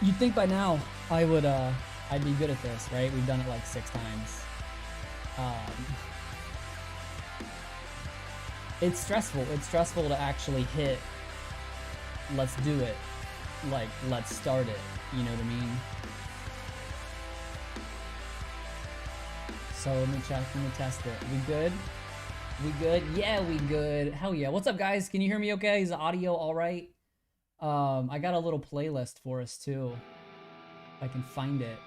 You'd think by now I'd be good at this, right? We've done it like 6 times. Um, it's stressful. It's stressful to actually hit. Let's do it. Like, let's start it. You know what I mean? So let me check. Let me test it. We good? We good? Yeah, we good. Hell yeah. What's up, guys? Can you hear me okay? Is the audio all right? I got a little playlist for us too. If I can find it.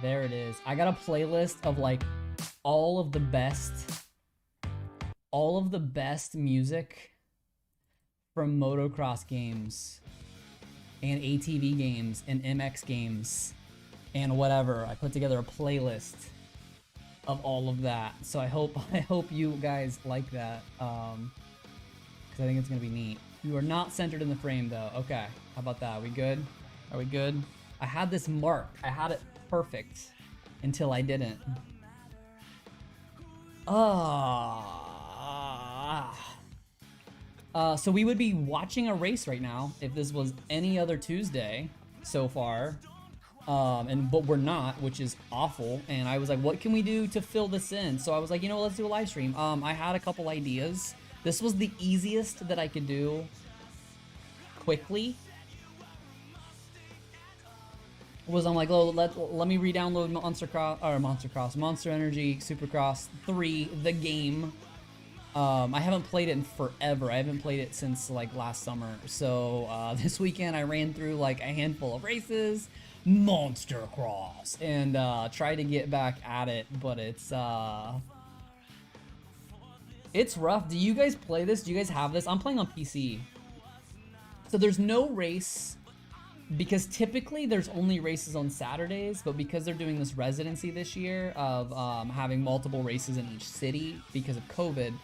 There it is. I got a playlist of like all of the best music from motocross games and ATV games and MX games and whatever. I put together a playlist of all of that. So I hope you guys like that. Because I think it's gonna be neat. You are not centered in the frame though. Okay, how about that? Are we good? Are we good? I had this marked. I had it perfect until I didn't. So we would be watching a race right now if this was any other Tuesday so far. But we're not, which is awful. And I was like, what can we do to fill this in? So I was like, you know, let's do a live stream. I had a couple ideas. This was the easiest that I could do quickly. I'm like, oh, let me re-download Monster Energy Supercross 3, the game. I haven't played it in forever. I haven't played it since like last summer. So this weekend I ran through like a handful of races, Monster Cross, and tried to get back at it, but it's rough. Do you guys play this? Do you guys have this? I'm playing on PC. So there's no race because typically there's only races on Saturdays, but because they're doing this residency this year of having multiple races in each city because of COVID,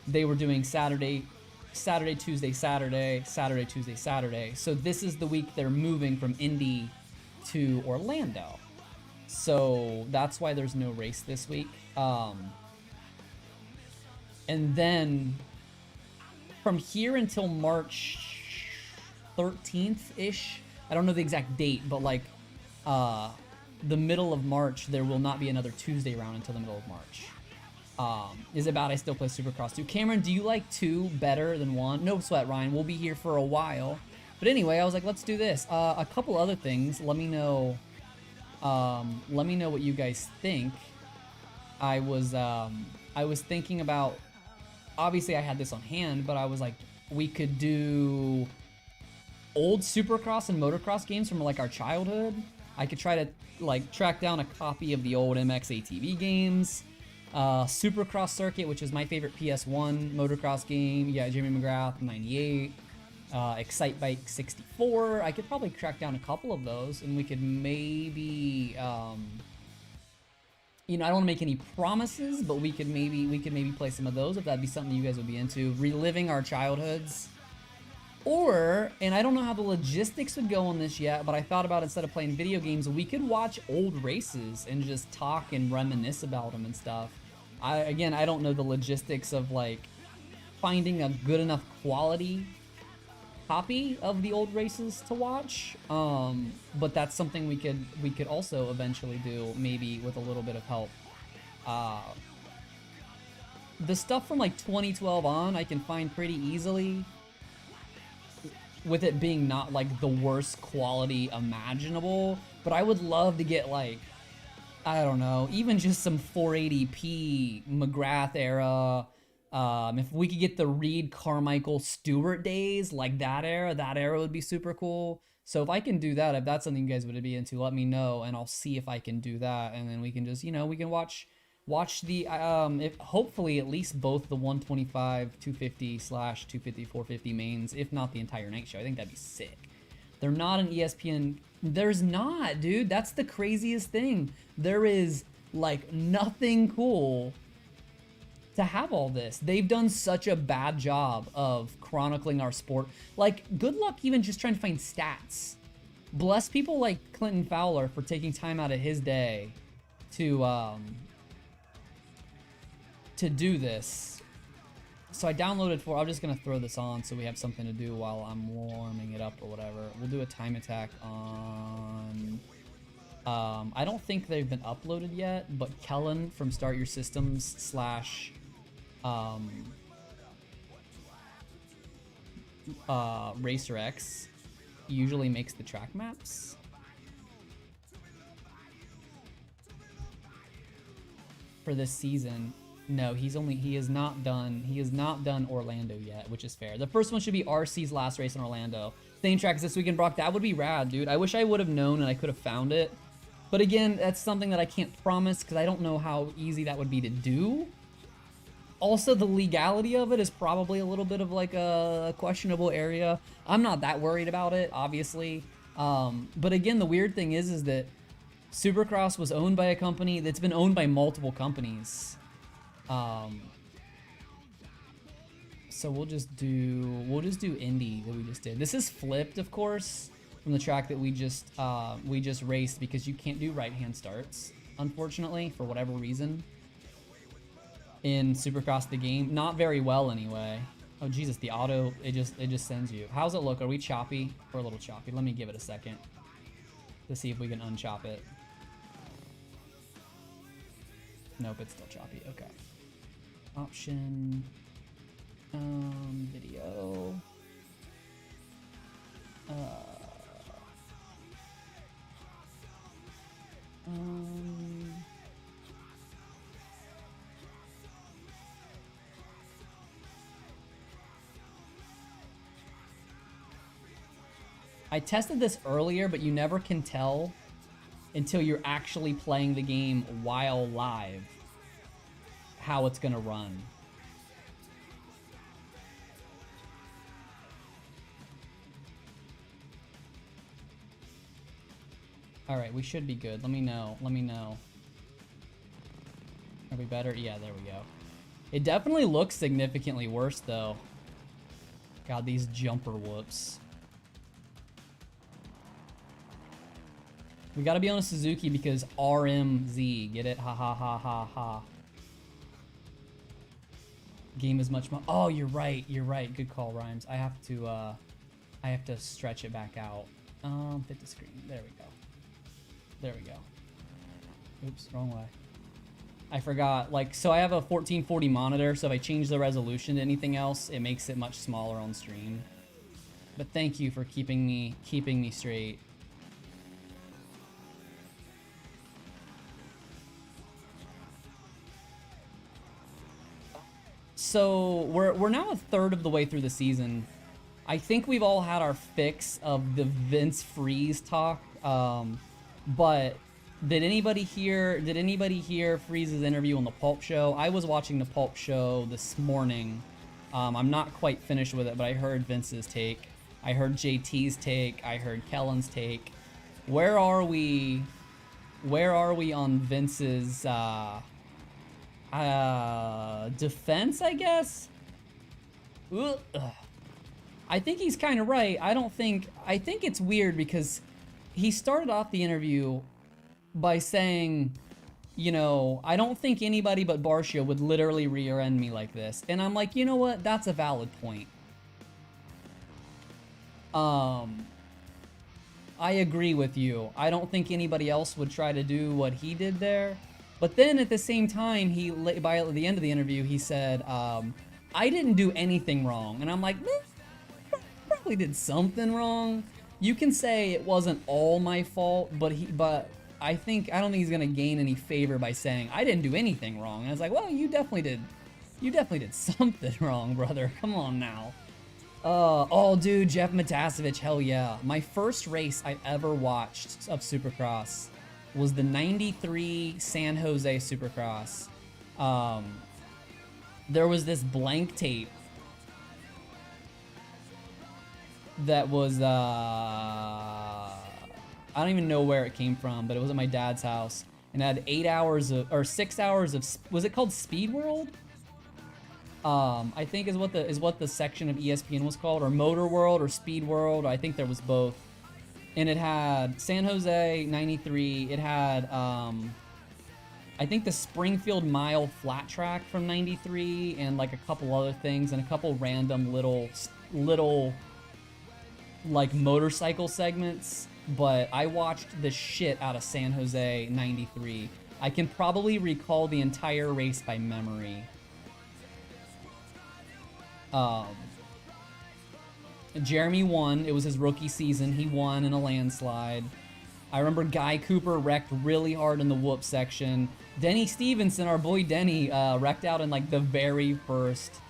they were doing Saturday, Tuesday, Saturday, Tuesday, Saturday. So this is the week they're moving from Indy to Orlando. So that's why there's no race this week. And then from here until March 13th-ish, I don't know the exact date, but like the middle of March, there will not be another Tuesday round until the middle of March. Is it bad I still play Supercross 2? Cameron, do you like 2 better than 1? No sweat, Ryan. We'll be here for a while. But anyway, I was like, let's do this. A couple other things. Let me know what you guys think. I was thinking about, obviously I had this on hand, but I was like, we could do old Supercross and motocross games from like our childhood. I could try to like track down a copy of the old MX ATV games. Supercross Circuit, which is my favorite PS1 motocross game. Yeah, Jimmy McGrath, 98. Excite Bike 64. I could probably track down a couple of those, and we could maybe, you know, I don't want to make any promises, but we could maybe play some of those if that'd be something you guys would be into. Reliving our childhoods. Or, and I don't know how the logistics would go on this yet, but I thought about instead of playing video games, we could watch old races and just talk and reminisce about them and stuff. I don't know the logistics of like finding a good enough quality copy of the old races to watch. But that's something we could also eventually do, maybe with a little bit of help. The stuff from like 2012 on, I can find pretty easily, with it being not like the worst quality imaginable, but I would love to get like, I don't know, even just some 480p McGrath era. If we could get the Reed, Carmichael, Stewart days, like that era would be super cool. So if I can do that, if that's something you guys would be into, let me know and I'll see if I can do that. And then we can just, you know, we can watch the if hopefully at least both the 125 250 / 250 450 mains, if not the entire night show. I think that'd be sick. They're not an ESPN. There's not, dude. That's the craziest thing. There is like nothing cool to have all this. They've done such a bad job of chronicling our sport. Like, good luck even just trying to find stats. Bless people like Clinton Fowler for taking time out of his day to do this. So I downloaded I'm just gonna throw this on so we have something to do while I'm warming it up or whatever. We'll do a time attack on I don't think they've been uploaded yet, but Kellen from Start Your Systems slash Racer X usually makes the track maps. For this season. No, he has not done Orlando yet, which is fair. The first one should be RC's last race in Orlando. Same track as this weekend, Brock. That would be rad, dude. I wish I would have known and I could have found it. But again, that's something that I can't promise because I don't know how easy that would be to do. Also, the legality of it is probably a little bit of like a questionable area. I'm not that worried about it, obviously. But again, the weird thing is that Supercross was owned by a company that's been owned by multiple companies. So we'll just do Indy that we just did. This is flipped, of course, from the track that we just raced because you can't do right-hand starts, unfortunately, for whatever reason. In Supercross the game, not very well anyway. Oh Jesus, the auto it just sends you. How's it look? Are we choppy? We're a little choppy. Let me give it a second to see if we can unchop it. Nope, it's still choppy. Okay. Option. Video. I tested this earlier, but you never can tell until you're actually playing the game while live how it's gonna run. All right, we should be good. Let me know. Let me know. Are we better? Yeah, there we go. It definitely looks significantly worse, though. God, these jumper whoops. We gotta be on a Suzuki because RMZ. Get it? Ha ha ha ha ha. Game is much more. Oh, you're right. You're right. Good call, Rhymes. I have to stretch it back out. Fit the screen. There we go. There we go. Oops, wrong way. I forgot. Like, so I have a 1440 monitor, so if I change the resolution to anything else, it makes it much smaller on stream. But thank you for keeping me straight. So we're now a third of the way through the season. I think we've all had our fix of the Vince Freeze talk. But did anybody hear Freeze's interview on the Pulp Show? I was watching the Pulp Show this morning. I'm not quite finished with it, but I heard Vince's take. I heard JT's take. I heard Kellen's take. Where are we on Vince's defense, I guess? Ugh. I think he's kind of right. I think it's weird because he started off the interview by saying, you know, I don't think anybody but Barcia would literally rear end me like this. And I'm like, you know what? That's a valid point. I agree with you. I don't think anybody else would try to do what he did there. But then at the same time, by the end of the interview, he said, I didn't do anything wrong. And I'm like, probably did something wrong. You can say it wasn't all my fault, but I don't think he's gonna gain any favor by saying I didn't do anything wrong. And I was like, well, you definitely did something wrong, brother. Come on now. Oh, dude, Jeff Matasevich, hell yeah. My first race I ever watched of Supercross was the '93 San Jose Supercross. There was this blank tape that was, I don't even know where it came from, but it was at my dad's house, and it had 6 hours of, was it called Speed World? I think is what the section of ESPN was called, or Motor World or Speed World. I think there was both. And it had San Jose '93. It had I think the Springfield Mile flat track from '93, and like a couple other things, and a couple random little like motorcycle segments. but I watched the shit out of San Jose 93. I can probably recall the entire race by memory. Jeremy won. It was his rookie season. He won in a landslide. I remember Guy Cooper wrecked really hard in the whoop section. Denny Stevenson, our boy Denny, wrecked out in like the very first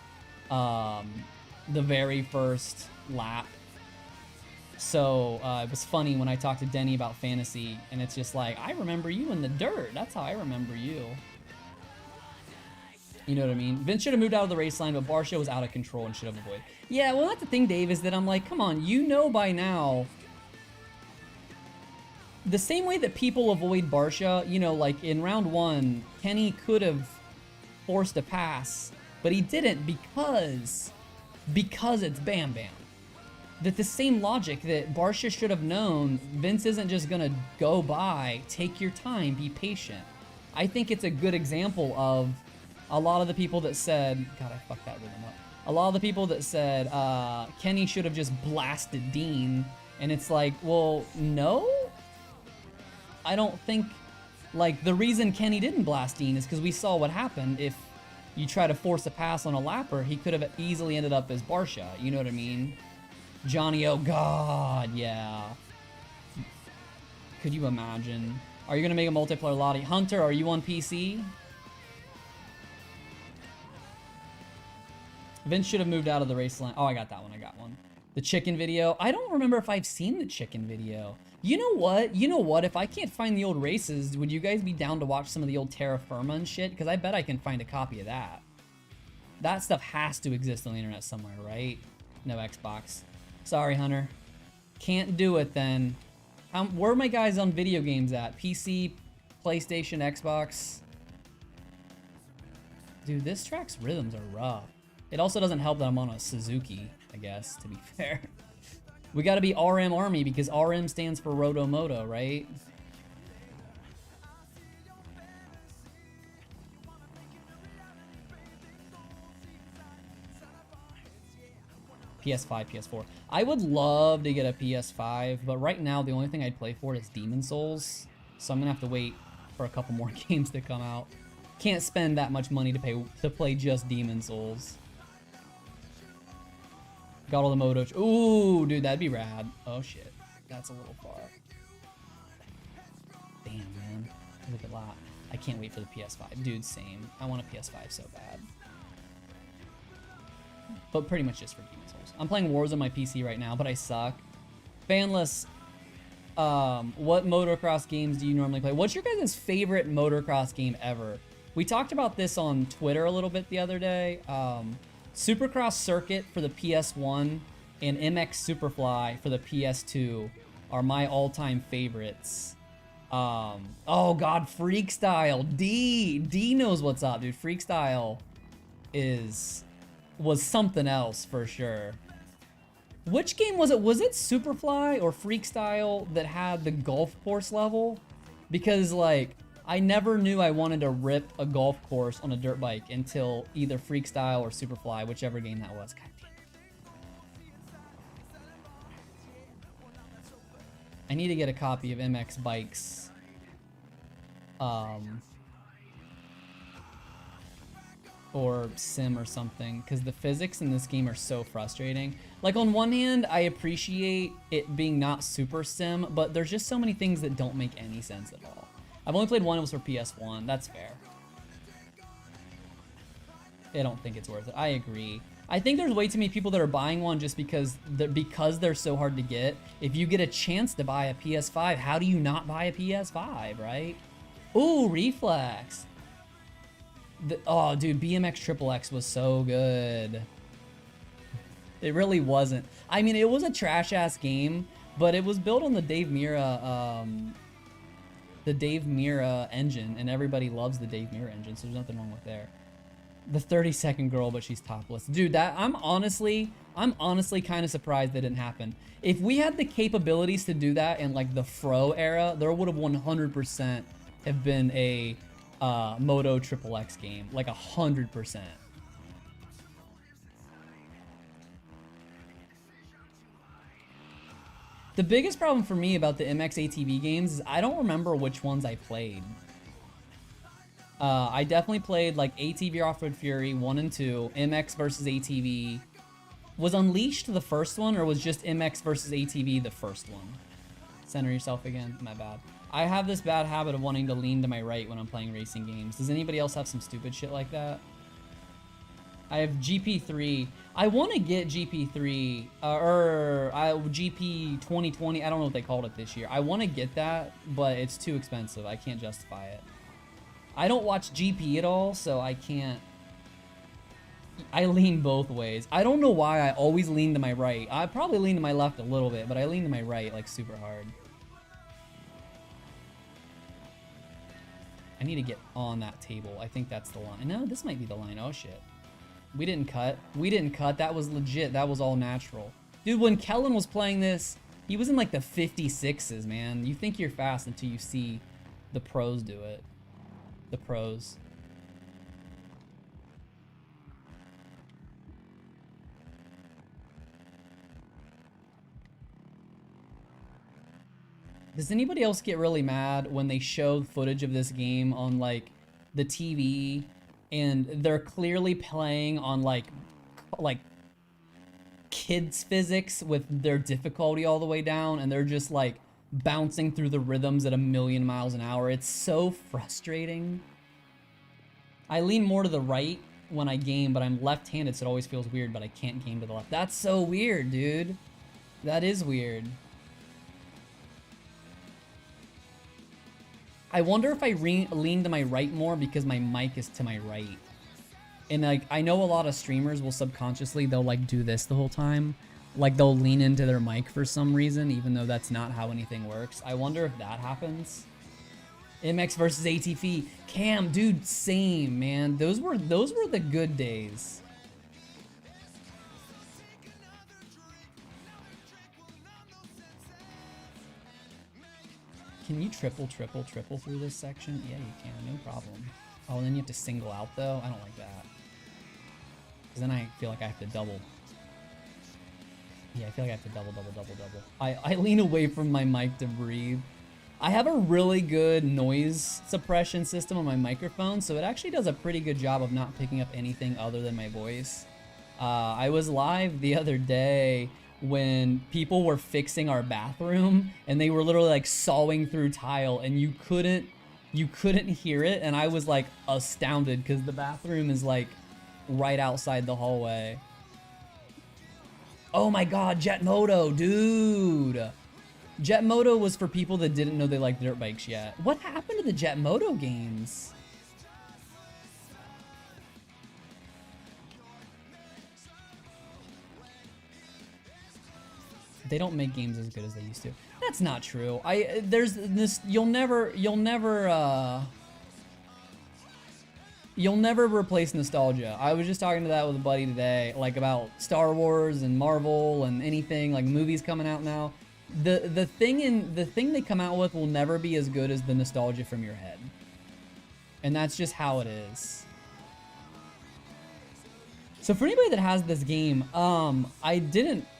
lap. So it was funny when I talked to Denny about fantasy, and it's just like, I remember you in the dirt. That's how I remember you. You know what I mean? Vince should have moved out of the race line, but Barcia was out of control and should have avoided. Yeah, well, that's the thing, Dave, is that I'm like, come on, you know by now. The same way that people avoid Barcia, you know, like in round 1, Kenny could have forced a pass, but he didn't because it's Bam Bam. That the same logic that Barcia should have known, Vince isn't just gonna go by, take your time, be patient. I think it's a good example of a lot of the people that said, God, I fucked that rhythm up. A lot of the people that said Kenny should have just blasted Dean, and it's like, well, no? I don't think, like, the reason Kenny didn't blast Dean is because we saw what happened. If you try to force a pass on a lapper, he could have easily ended up as Barcia, you know what I mean? Johnny, oh god, yeah. Could you imagine? Are you gonna make a multiplayer lottie? Hunter, are you on PC? Vince should have moved out of the race line. Oh, I got that one. I got one. The chicken video. I don't remember if I've seen the chicken video. You know what? You know what? If I can't find the old races, would you guys be down to watch some of the old Terra Firma and shit? Because I bet I can find a copy of that. That stuff has to exist on the internet somewhere, right? No Xbox. Sorry, Hunter. Can't do it then. Where are my guys on video games at? PC, PlayStation, Xbox? Dude, this track's rhythms are rough. It also doesn't help that I'm on a Suzuki, I guess, to be fair. We gotta be RM Army because RM stands for RotoMoto, right? PS5, PS4. I would love to get a PS5, but right now the only thing I'd play for is Demon Souls. So I'm gonna have to wait for a couple more games to come out. Can't spend that much money to play just Demon Souls. Got all the moto. Ooh, dude, that'd be rad. Oh shit, that's a little far. Damn, man, look at that. I can't wait for the PS5, dude. Same. I want a PS5 so bad. But pretty much just for Demon Souls. I'm playing Warzone on my PC right now, but I suck. Fanless, what motocross games do you normally play? What's your guys' favorite motocross game ever? We talked about this on Twitter a little bit the other day. Supercross Circuit for the PS1 and MX Superfly for the PS2 are my all-time favorites. Oh god, Freakstyle. D knows what's up, dude. Freakstyle was something else for sure. Which game was it? Was it Superfly or Freakstyle that had the golf course level? Because like, I never knew I wanted to rip a golf course on a dirt bike until either Freakstyle or Superfly, whichever game that was. God damn it. I need to get a copy of MX Bikes. Or Sim or something, because the physics in this game are so frustrating. Like, on one hand, I appreciate it being not super sim, but there's just so many things that don't make any sense at all. I've only played one, it was for PS1, that's fair. I don't think it's worth it, I agree. I think there's way too many people that are buying one just because they're so hard to get. If you get a chance to buy a PS5, how do you not buy a PS5, right? Ooh, Reflex. Oh, dude, BMX Triple X was so good. It really wasn't. I mean, it was a trash-ass game, but it was built on the Dave Mirra engine, and everybody loves the Dave Mirra engine, so there's nothing wrong with there. The 30-second girl, but she's topless. Dude, that I'm honestly kind of surprised that didn't happen. If we had the capabilities to do that in like the Fro era, there would have 100% have been a Moto Triple X game, like 100%. The biggest problem for me about the MX ATV games is I don't remember which ones I played. I definitely played like ATV Off-Road Fury 1 and 2, MX versus ATV. Was Unleashed the first one, or was just MX versus ATV the first one? Center yourself again, my bad. I have this bad habit of wanting to lean to my right when I'm playing racing games. Does anybody else have some stupid shit like that? I have GP3. I want to get GP3, GP 2020. I don't know what they called it this year. I want to get that, but it's too expensive. I can't justify it. I don't watch GP at all, so I can't. I lean both ways. I don't know why I always lean to my right. I probably lean to my left a little bit, but I lean to my right like super hard. I need to get on that table. I think that's the line. No, this might be the line. Oh shit. We didn't cut. We didn't cut. That was legit. That was all natural. Dude, when Kellen was playing this, he was in like the 56s, man. You think you're fast until you see the pros do it. The pros. Does anybody else get really mad when they show footage of this game on like the TV and they're clearly playing on like kids physics with their difficulty all the way down and they're just like bouncing through the rhythms at 1,000,000 miles an hour? It's so frustrating. I lean more to the right when I game, but I'm left-handed, so it always feels weird, but I can't game to the left. That's so weird, dude. That is weird. I wonder if I lean to my right more because my mic is to my right. And like, I know a lot of streamers will subconsciously, they'll like do this the whole time. Like they'll lean into their mic for some reason, even though that's not how anything works. I wonder if that happens. MX versus ATV. Cam, dude, same, man. Those were the good days. Can you triple through this section? Yeah, you can, no problem. Oh, and then you have to single out though? I don't like that. Because then I feel like I have to double. Yeah, I feel like I have to double. I lean away from my mic to breathe. I have a really good noise suppression system on my microphone, so it actually does a pretty good job of not picking up anything other than my voice. I was live the other day when people were fixing our bathroom and they were literally like sawing through tile and you couldn't hear it, and I was like astounded because the bathroom is like right outside the hallway. Oh my god, JetMoto, dude. JetMoto was for people that didn't know they liked dirt bikes yet. What happened to the JetMoto games? They don't make games as good as they used to. That's not true. There's this, you'll never replace nostalgia. I was just talking to that with a buddy today, like about Star Wars and Marvel and anything, like movies coming out now. The thing they come out with will never be as good as the nostalgia from your head. And that's just how it is. So for anybody that has this game, I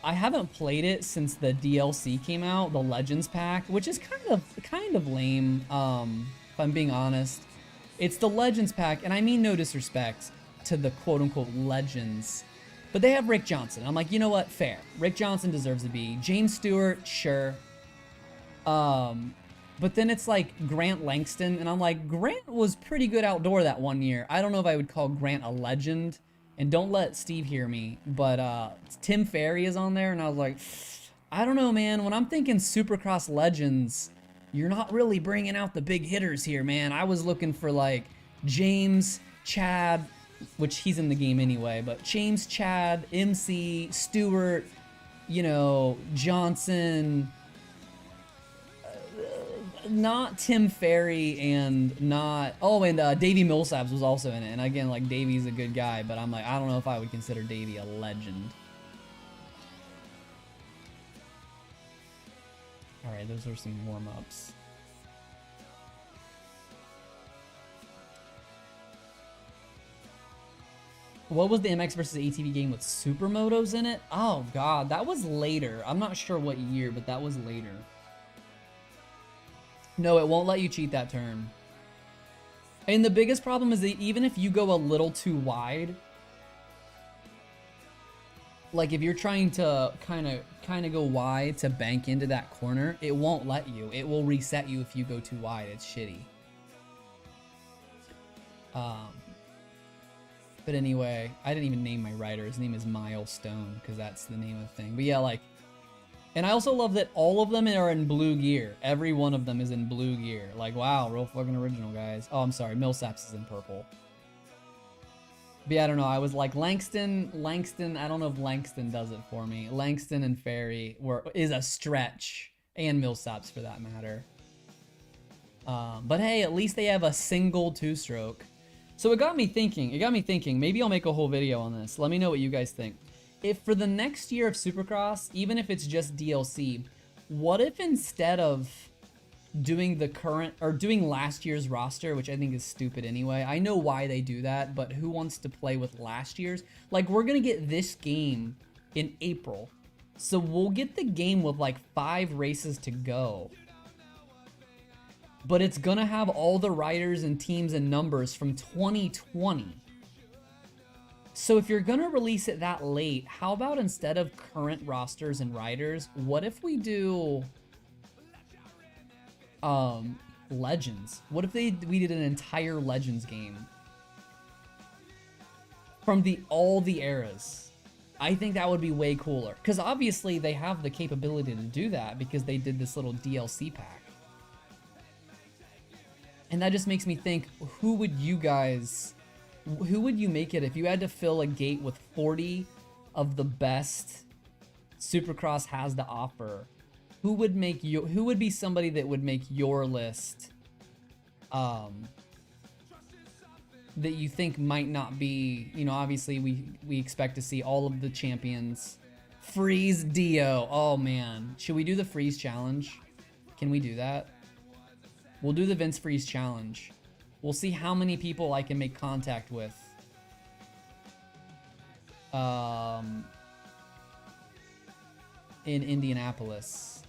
haven't played it since the DLC came out, the Legends pack, which is kind of lame, if I'm being honest. It's the Legends pack, and I mean no disrespect to the quote-unquote Legends, but they have Rick Johnson. I'm like, you know what? Fair. Rick Johnson deserves to be. James Stewart, sure. But then it's like Grant Langston, and I'm like, Grant was pretty good outdoor that one year. I don't know if I would call Grant a legend. And don't let Steve hear me, but Tim Ferry is on there, and I was like, I don't know, man. When I'm thinking Supercross Legends, you're not really bringing out the big hitters here, man. I was looking for like James, Chad, which he's in the game anyway, but James, Chad, MC, Stewart, you know, Johnson, not Tim Ferry, and not, oh, and Davey Millsaps was also in it, and again, like, Davey's a good guy, but I'm like, I don't know if I would consider Davey a legend. Alright, those are some warm-ups. What was the MX versus ATV game with supermotos in it? Oh god, that was later. I'm not sure what year, but that was later. No, it won't let you cheat that turn. And the biggest problem is that even if you go a little too wide, like if you're trying to kind of go wide to bank into that corner, it won't let you. It will reset you if you go too wide. It's shitty. But anyway, I didn't even name my rider. His name is Milestone because that's the name of the thing. But yeah, like, and I also love that all of them are in blue gear. Every one of them is in blue gear. Like, wow, real fucking original, guys. Oh, I'm sorry, Millsaps is in purple. But yeah, I don't know. I was like, Langston, I don't know if Langston does it for me. Langston and Ferry is a stretch. And Millsaps for that matter. But hey, at least they have a single two-stroke. So it got me thinking, maybe I'll make a whole video on this. Let me know what you guys think. If for the next year of Supercross, even if it's just DLC, what if instead of doing the current, or doing last year's roster, which I think is stupid anyway. I know why they do that, but who wants to play with last year's? Like, we're gonna get this game in April. So we'll get the game with like 5 races to go. But it's gonna have all the riders and teams and numbers from 2020. So if you're gonna release it that late, how about instead of current rosters and riders, what if we do Legends? What if we did an entire Legends game from all the eras? I think that would be way cooler, because obviously they have the capability to do that because they did this little DLC pack. And that just makes me think, who would you make it if you had to fill a gate with 40 of the best Supercross has to offer? Who would be somebody that would make your list that you think might not be, you know, obviously we expect to see all of the champions. Freeze Dio. Oh man. Should we do the Freeze challenge? Can we do that? We'll do the Vince Freeze challenge. We'll see how many people I can make contact with. In Indianapolis.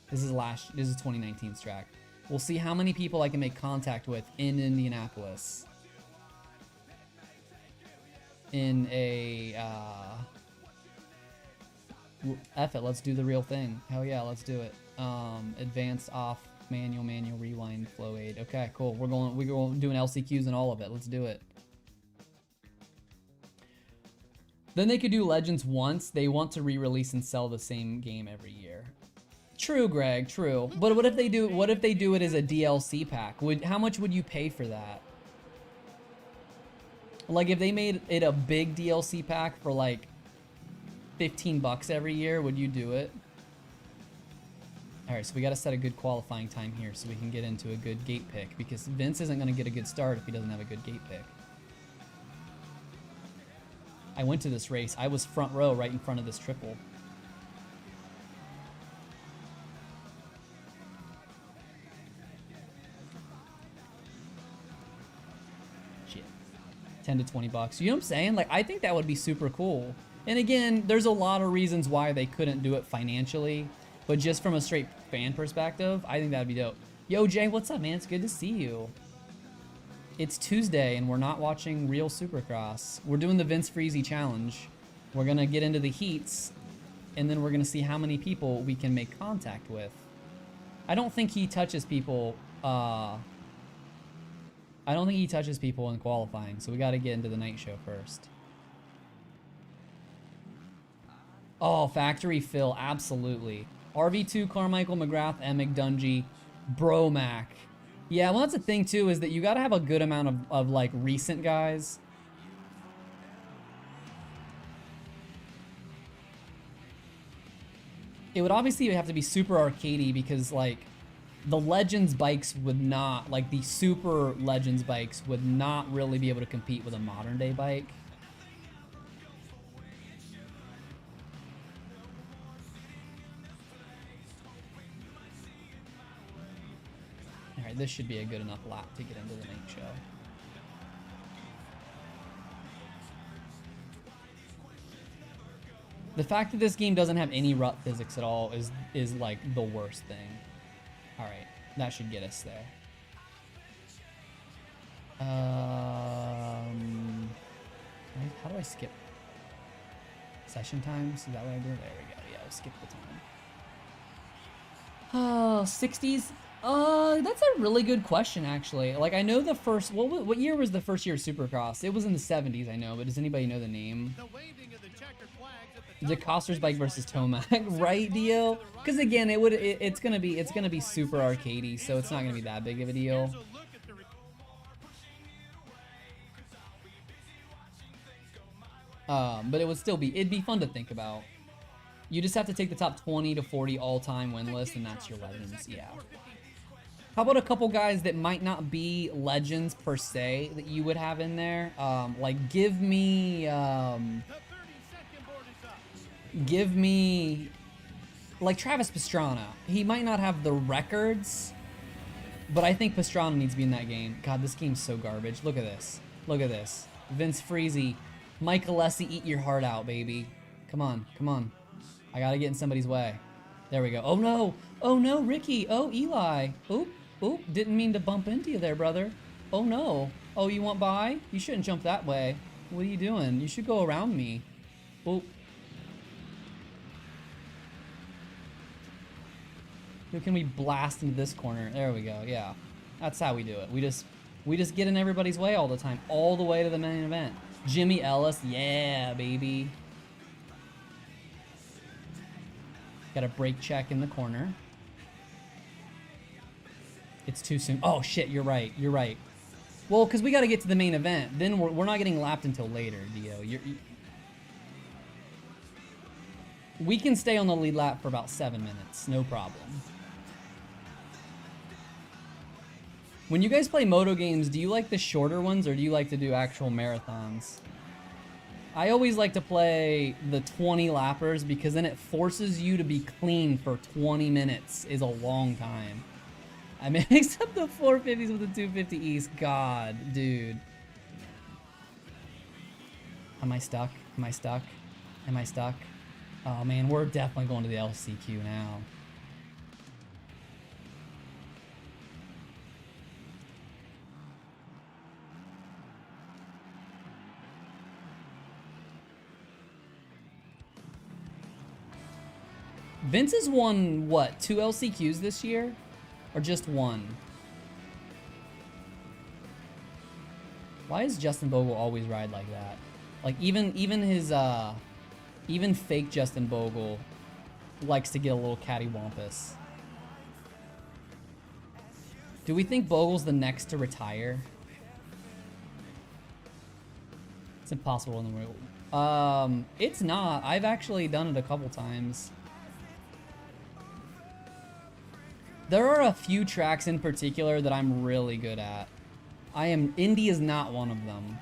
This is 2019's track. We'll see how many people I can make contact with in Indianapolis. In a F it, let's do the real thing. Hell yeah, let's do it. Advanced off. Manual, rewind, flow aid. Okay, cool. We're going doing LCQs and all of it. Let's do it. Then they could do Legends once. They want to re-release and sell the same game every year. True, Greg. True. But what if they do it as a DLC pack? How much would you pay for that? Like if they made it a big DLC pack for like $15 every year, would you do it? Alright, so we gotta set a good qualifying time here so we can get into a good gate pick, because Vince isn't gonna get a good start if he doesn't have a good gate pick. I went to this race. I was front row right in front of this triple. Shit. 10 to 20 bucks. You know what I'm saying? Like, I think that would be super cool. And again, there's a lot of reasons why they couldn't do it financially. But just from a straight fan perspective, I think that'd be dope. Yo, Jay, what's up, man? It's good to see you. It's Tuesday, and we're not watching real Supercross. We're doing the Vince Freezy challenge. We're going to get into the heats, and then we're going to see how many people we can make contact with. I don't think he touches people. I don't think he touches people in qualifying, so we got to get into the night show first. Oh, Factory Phil, absolutely. RV2, Carmichael, McGrath, M. McDungy, Bromac. Yeah, well, that's the thing, too, is that you got to have a good amount of like, recent guys. It would obviously have to be super arcadey because, like, the Legends bikes would not, like, the super Legends bikes would not really be able to compete with a modern-day bike. Alright, this should be a good enough lap to get into the night show. The fact that this game doesn't have any rut physics at all is like the worst thing. All right, that should get us there. How do I skip session times? Is that what I do? There we go. Yeah, I'll skip the time. Oh, 60s. That's a really good question, actually. Like, I know the first. What year was the first year of Supercross? It was in the 70s, I know. But does anybody know the name? DeCoster's bike versus Tomac, right, Dio? Because again, it's gonna be super arcadey, so it's not gonna be that big of a deal. But it would still be, it'd be fun to think about. You just have to take the top 20 to 40 all-time win list, and that's your legends, yeah. How about a couple guys that might not be legends per se that you would have in there? Like, give me, like Travis Pastrana. He might not have the records, but I think Pastrana needs to be in that game. God, this game's so garbage. Look at this. Look at this. Vince Freezy. Mike Alessi, eat your heart out, baby. Come on, come on. I gotta get in somebody's way. There we go. Oh no! Oh no, Ricky! Oh, Eli! Oop, oop, didn't mean to bump into you there, brother. Oh no. Oh, you want by? You shouldn't jump that way. What are you doing? You should go around me. Oop. Who can we blast into this corner? There we go, yeah. That's how we do it. We just get in everybody's way all the time, all the way to the main event. Jimmy Ellis, yeah, baby. Got a brake check in the corner. It's too soon. Oh, shit, you're right. You're right. Well, because we got to get to the main event. Then we're not getting lapped until later, Dio. We can stay on the lead lap for about 7 minutes. No problem. When you guys play moto games, do you like the shorter ones or do you like to do actual marathons? I always like to play the 20 lappers because then it forces you to be clean for 20 minutes is a long time. I mean, except the 450s with the 250 East. God, dude. Am I stuck? Am I stuck? Am I stuck? Oh man, we're definitely going to the LCQ now. Vince has won, what, 2 LCQs this year? Or just 1? Why does Justin Bogle always ride like that? Like, even his, even fake Justin Bogle likes to get a little cattywampus. Do we think Bogle's the next to retire? It's impossible in the world. It's not. I've actually done it a couple times. There are a few tracks in particular that I'm really good at. Indy is not one of them.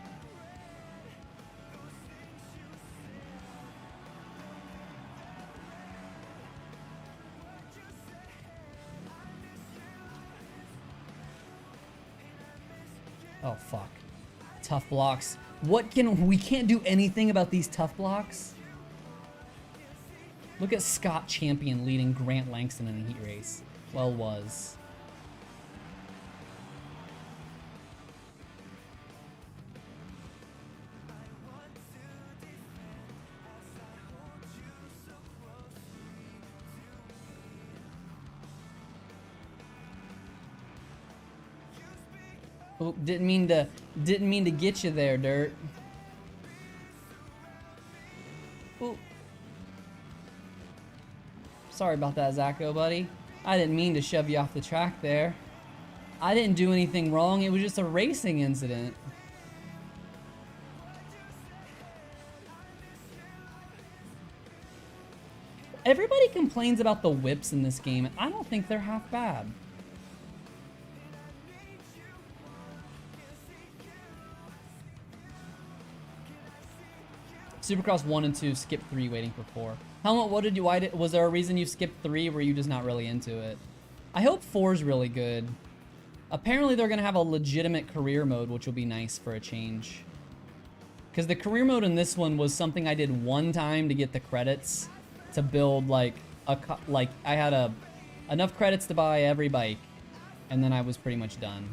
Oh, fuck. Tough blocks. We can't do anything about these tough blocks? Look at Scott Champion leading Grant Langston in a heat race. Well, was. Oh, didn't mean to get you there, Dirt. Oh. Sorry about that, Zacho, buddy. I didn't mean to shove you off the track there. I didn't do anything wrong. It was just a racing incident. Everybody complains about the whips in this game, and I don't think they're half bad. Supercross 1 and 2, skip 3, waiting for 4. Helmut, was there a reason you skipped 3, or were you just not really into it? I hope 4's really good. Apparently they're gonna have a legitimate career mode, which will be nice for a change. Because the career mode in this one was something I did one time to get the credits to build like I had enough credits to buy every bike, and then I was pretty much done.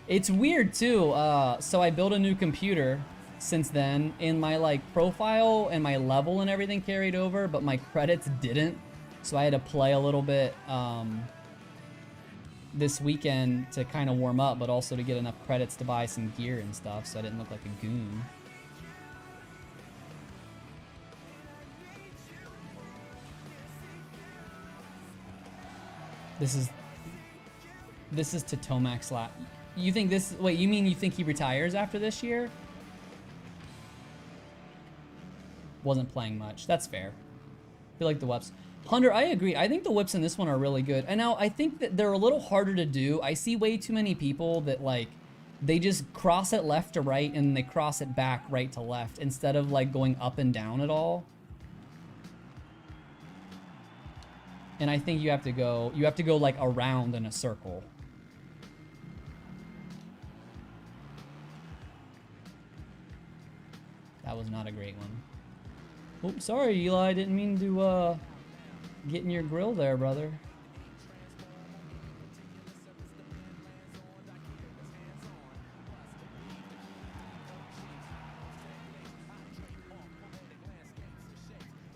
It's weird too. So I built a new computer since then, and my like profile and my level and everything carried over, but my credits didn't. So I had to play a little bit this weekend to kind of warm up, but also to get enough credits to buy some gear and stuff, so I didn't look like a goon. This is to Tomac's lap. You think this? Wait, you mean you think he retires after this year? Wasn't playing much. That's fair. I feel like the whips. Hunter, I agree. I think the whips in this one are really good. And now I think that they're a little harder to do. I see way too many people that like, they just cross it left to right and they cross it back right to left instead of like going up and down at all. And I think you have to go like around in a circle. That was not a great one. Oops, sorry, Eli. I didn't mean to get in your grill there, brother.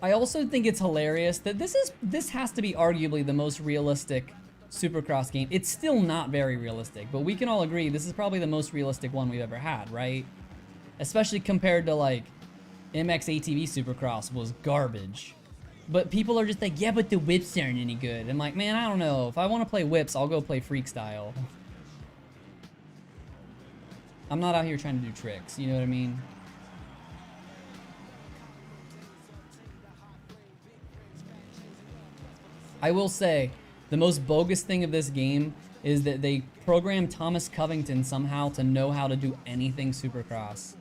I also think it's hilarious that this has to be arguably the most realistic Supercross game. It's still not very realistic, but we can all agree this is probably the most realistic one we've ever had, right? Especially compared to like MX ATV Supercross was garbage. But people are just like, yeah, but the whips aren't any good. I'm like, man, I don't know. If I want to play whips, I'll go play freak style. I'm not out here trying to do tricks, you know what I mean? I will say, the most bogus thing of this game is that they programmed Thomas Covington somehow to know how to do anything Supercross.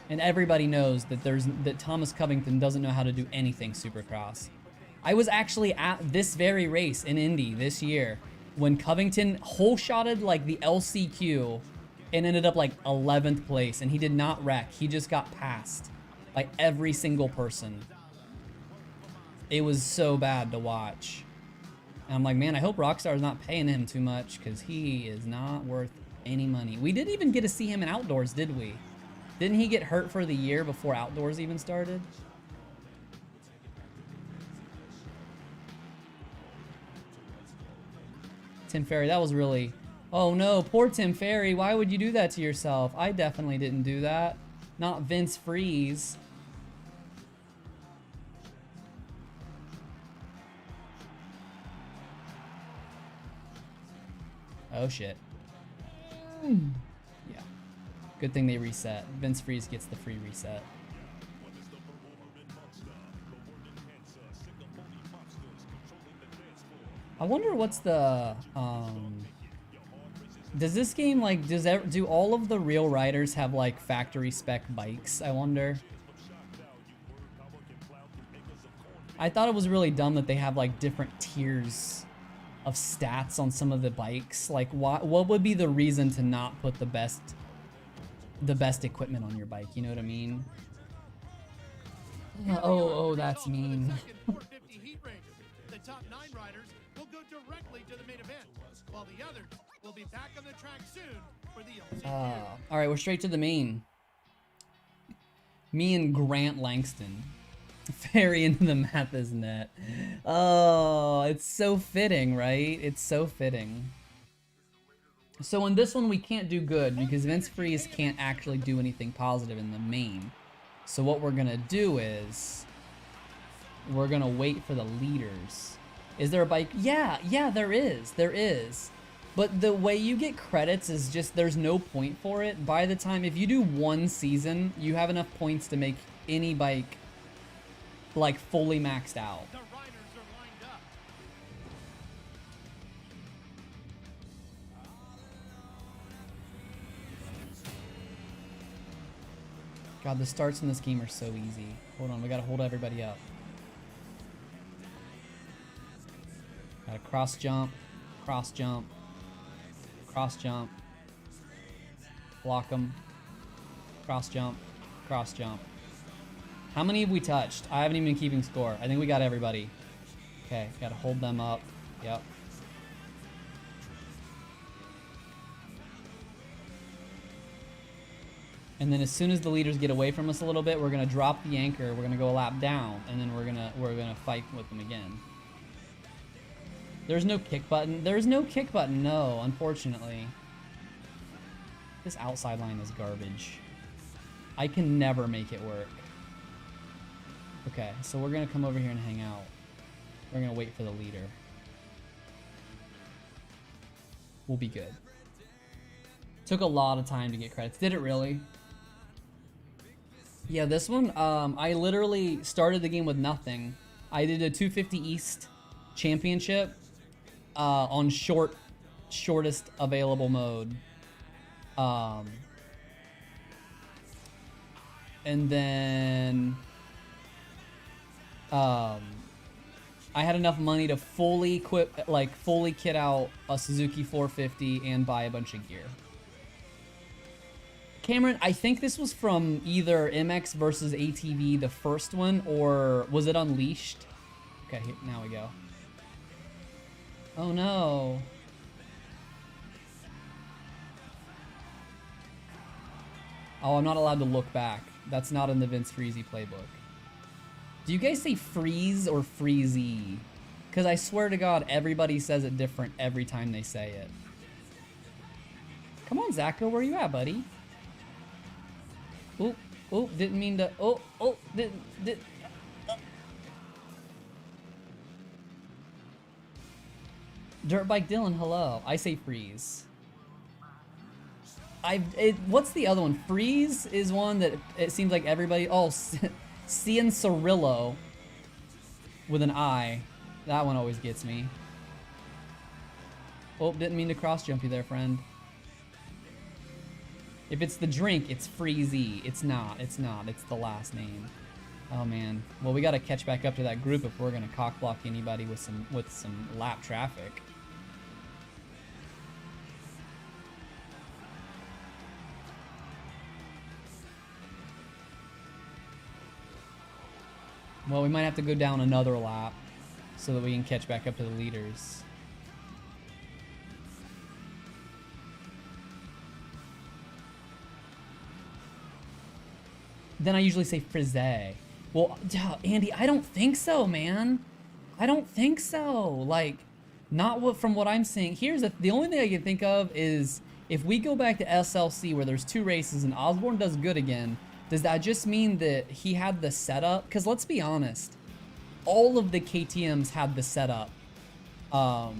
And everybody knows that Thomas Covington doesn't know how to do anything Supercross. I was actually at this very race in Indy this year when Covington hole-shotted like the LCQ and ended up like 11th place, and he did not wreck. He just got passed by every single person. It was so bad to watch. And I'm like, man, I hope Rockstar's not paying him too much, because he is not worth any money. We didn't even get to see him in Outdoors, did we? Didn't he get hurt for the year before Outdoors even started? Tim Ferry, that was really... Oh no, poor Tim Ferry. Why would you do that to yourself? I definitely didn't do that. Not Vince Freeze. Oh shit. Yeah. Good thing they reset. Vince Freeze gets the free reset. I wonder what's the does this game like do all of the real riders have like factory spec bikes? I wonder. I thought it was really dumb that they have like different tiers of stats on some of the bikes. Like what would be the reason to not put the best equipment on your bike, you know what I mean? Oh, that's mean. The top 9 riders will go directly to the main event, while the others will be back on the track soon for the all right, we're straight to the main. Me and Grant Langston. Ferry into the Mathis net. Oh, it's so fitting, right? It's so fitting. So in this one, we can't do good because Vince Freeze can't actually do anything positive in the main. So what we're gonna do is we're gonna wait for the leaders. Is there a bike? Yeah, there is. There is. But the way you get credits is just there's no point for it. By the time, if you do one season, you have enough points to make any bike like fully maxed out. The riders are lined up. God, the starts in this game are so easy. Hold on, we gotta hold everybody up. Gotta cross jump, cross jump, cross jump. Block them. Cross jump, cross jump. How many have we touched? I haven't even been keeping score. I think we got everybody. Okay, gotta hold them up. Yep. And then as soon as the leaders get away from us a little bit, we're gonna drop the anchor. We're gonna go a lap down, and then we're gonna fight with them again. There's no kick button. There's no kick button. No, unfortunately. This outside line is garbage. I can never make it work. Okay, so we're gonna come over here and hang out. We're gonna wait for the leader. We'll be good. Took a lot of time to get credits. Did it really? Yeah, this one, I literally started the game with nothing. I did a 250 East championship on shortest available mode. And then I had enough money to fully kit out a Suzuki 450 and buy a bunch of gear. Cameron, I think this was from either MX versus ATV, the first one, or was it Unleashed? Okay, now we go. Oh no. Oh, I'm not allowed to look back. That's not in the Vince Freezy playbook. Do you guys say freeze or freezy? Because I swear to God, everybody says it different every time they say it. Come on, Zacho, where you at, buddy? Oh, oh, didn't mean to. Oh, did. Dirt Bike Dylan, hello. I say freeze. What's the other one? Freeze is one that it seems like everybody. Oh, Cian Cirillo with an I. That one always gets me. Oh, didn't mean to cross jump you there, friend. If it's the drink, it's Freezy. It's not. It's not. It's the last name. Oh man. Well, we got to catch back up to that group if we're gonna cock block anybody with some lap traffic. Well, we might have to go down another lap so that we can catch back up to the leaders. Then I usually say frise. Well, Andy, I don't think so, man. I don't think so. Like, not from what I'm seeing. Here's the only thing I can think of is if we go back to SLC where there's 2 races and Osborne does good again, does that just mean that he had the setup? Because let's be honest, all of the KTMs had the setup at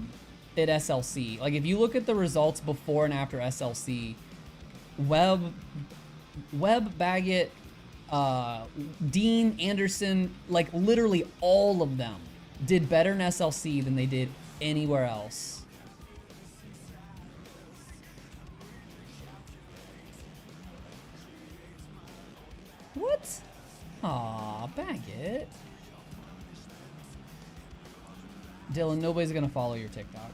SLC. Like, if you look at the results before and after SLC, Webb, Baggett, Dean, Anderson, like literally all of them did better in SLC than they did anywhere else. What? Aw, Baggett. Dylan, nobody's gonna follow your TikTok.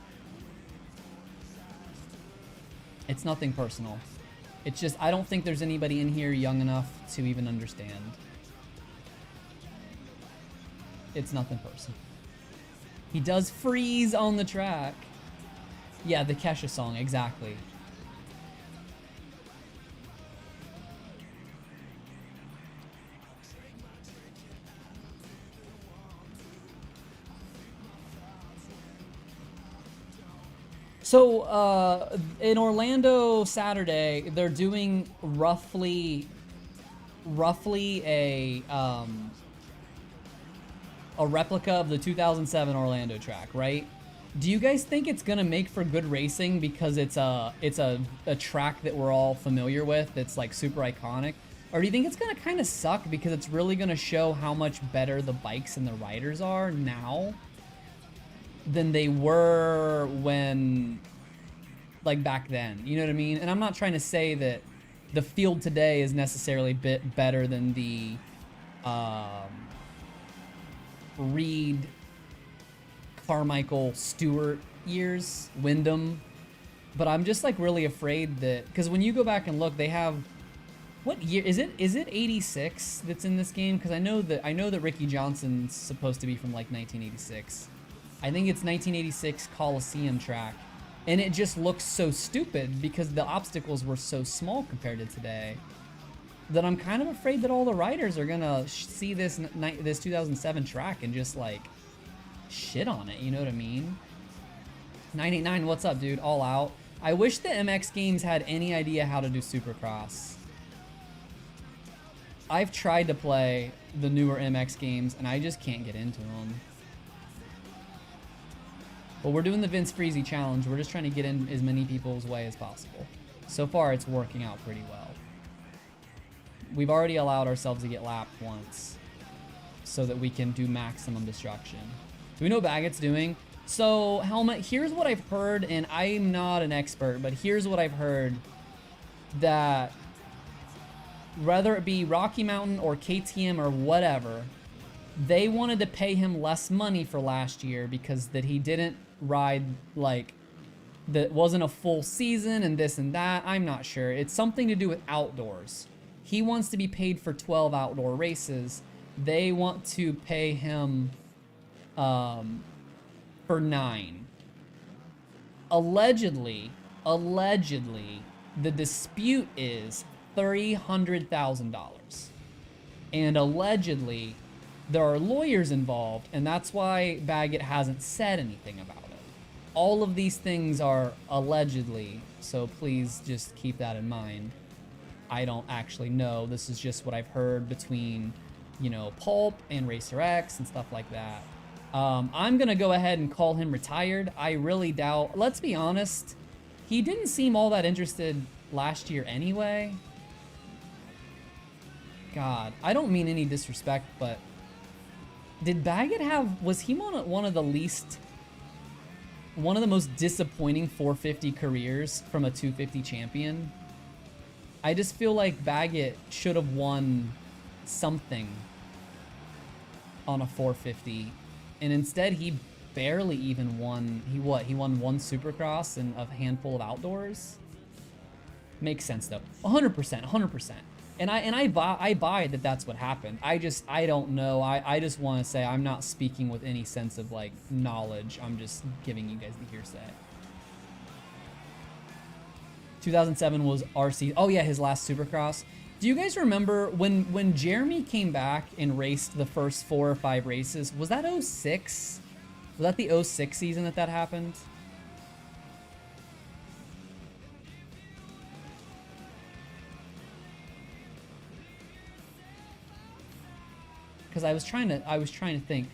It's nothing personal. It's just, I don't think there's anybody in here young enough to even understand. It's nothing personal. He does freeze on the track. Yeah, the Kesha song, exactly. So, in Orlando Saturday, they're doing roughly a replica of the 2007 Orlando track, right? Do you guys think it's gonna make for good racing because it's a track that we're all familiar with that's like super iconic? Or do you think it's gonna kind of suck because it's really gonna show how much better the bikes and the riders are now than they were when, like, back then, you know what I mean? And I'm not trying to say that the field today is necessarily bit better than the Reed Carmichael Stewart years, Wyndham. But I'm just like really afraid that, because when you go back and look, they have, what year is it? Is it 86 that's in this game? Because I know that Ricky Johnson's supposed to be from like 1986. I think it's 1986 Coliseum track, and it just looks so stupid because the obstacles were so small compared to today, that I'm kind of afraid that all the riders are gonna see this 2007 track and just like shit on it. You know what I mean? 989, what's up, dude? All out. I wish the MX games had any idea how to do Supercross. I've tried to play the newer MX games and I just can't get into them. But we're doing the Vince Freezy challenge. We're just trying to get in as many people's way as possible. So far, it's working out pretty well. We've already allowed ourselves to get lapped once so that we can do maximum destruction. Do we know what Baggett's doing? So, Helmet, here's what I've heard, and I'm not an expert, but here's what I've heard, that whether it be Rocky Mountain or KTM or whatever, they wanted to pay him less money for last year because that he didn't ride, like, that wasn't a full season and this and that. I'm not sure. It's something to do with outdoors. He wants to be paid for 12 outdoor races. They want to pay him for 9. Allegedly, the dispute is $300,000. And allegedly, there are lawyers involved, and that's why Baggett hasn't said anything about it. All of these things are allegedly, so please just keep that in mind. I don't actually know. This is just what I've heard between, you know, Pulp and Racer X and stuff like that. I'm gonna go ahead and call him retired. I really doubt, let's be honest, he didn't seem all that interested last year anyway. God, I don't mean any disrespect, but did Baggett have, was he one of the most disappointing 450 careers from a 250 champion? I just feel like Baggett should have won something on a 450, and instead he barely even won. He won one Supercross and a handful of outdoors. Makes sense though, 100%. And I buy that that's what happened. I don't know. I just want to say I'm not speaking with any sense of like knowledge. I'm just giving you guys the hearsay. 2007 was RC. Oh yeah, his last Supercross. Do you guys remember when Jeremy came back and raced the first 4 or 5 races? Was that 06? Was that the 06 season that happened? Because I was trying to think.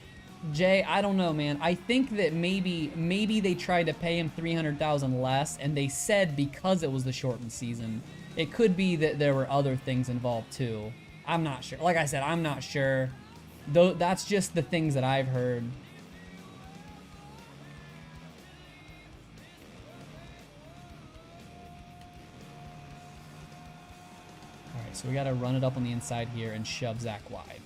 Jay, I don't know, man. I think that maybe they tried to pay him $300,000 less, and they said because it was the shortened season. It could be that there were other things involved too. I'm not sure. Like I said, I'm not sure. Though that's just the things that I've heard. All right, so we got to run it up on the inside here and shove Zach wide.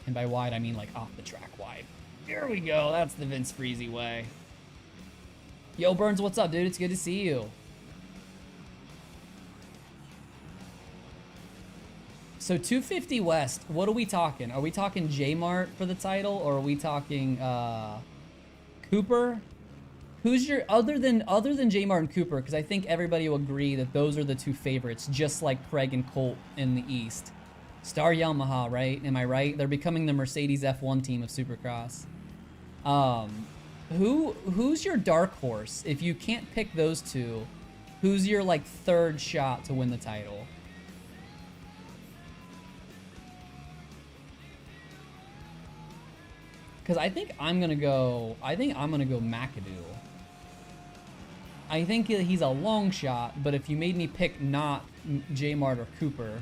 And by wide, I mean like off the track wide. Here we go. That's the Vince Freezy way. Yo, Burns, what's up, dude? It's good to see you. So 250 West, what are we talking? Are we talking J-Mart for the title, or are we talking Cooper? Who's your, other than J-Mart and Cooper, because I think everybody will agree that those are the 2 favorites, just like Craig and Colt in the East. Star Yamaha, right? Am I right? They're becoming the Mercedes F1 team of Supercross. Who's your dark horse? If you can't pick those 2, who's your like 3rd shot to win the title? Because I think I'm gonna go McAdoo. I think he's a long shot, but if you made me pick not J-Mart or Cooper,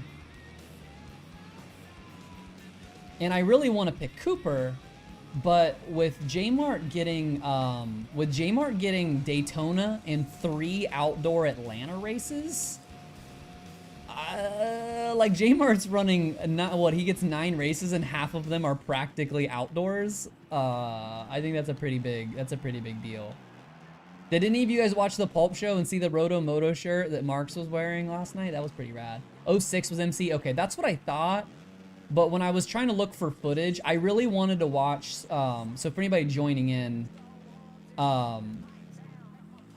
and I really want to pick Cooper, but with J-Mart getting Daytona and 3 outdoor Atlanta races, Like J-Mart's running not what he gets 9 races and half of them are practically outdoors. I think that's a pretty big deal. Did any of you guys watch the Pulp Show and see the RotoMoto shirt that Marks was wearing last night? That was pretty rad. 06 was MC. Okay, that's what I thought. But when I was trying to look for footage, I really wanted to watch. So for anybody joining in,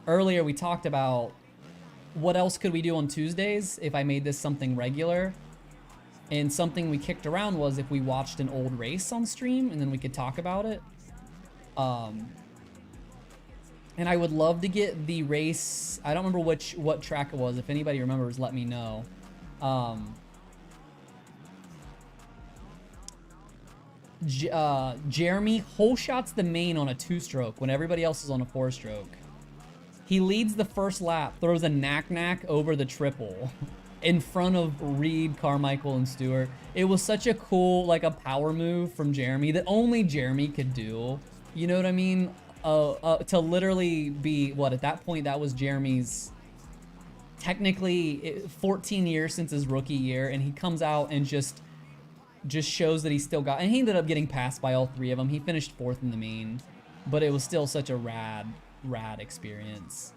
earlier we talked about what else could we do on Tuesdays if I made this something regular. And something we kicked around was if we watched an old race on stream and then we could talk about it. And I would love to get the race. I don't remember what track it was. If anybody remembers, let me know. Jeremy hole shots the main on a 2-stroke when everybody else is on a 4-stroke. He leads the first lap, throws a knack over the triple in front of Reed, Carmichael, and Stewart. It was such a cool, like a power move from Jeremy that only Jeremy could do. You know what I mean? To literally be, what, at that point, that was Jeremy's, technically, 14 years since his rookie year, and he comes out and just shows that he still got, and he ended up getting passed by all 3 of them. He finished 4th in the main, but it was still such a rad experience.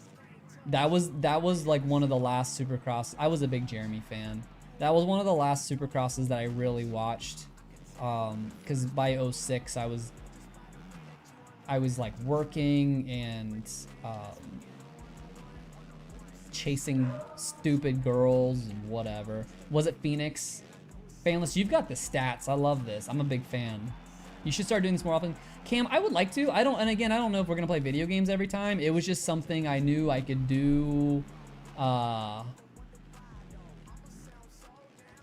That was like one of the last Supercross. I was a big Jeremy fan. That was one of the last Supercrosses that I really watched, because by 06 I was like working and chasing stupid girls and whatever. Was it Phoenix? Fanless, you've got the stats. I love this. I'm a big fan. You should start doing this more often. Cam, I would like to. And again, I don't know if we're gonna play video games every time. It was just something I knew I could do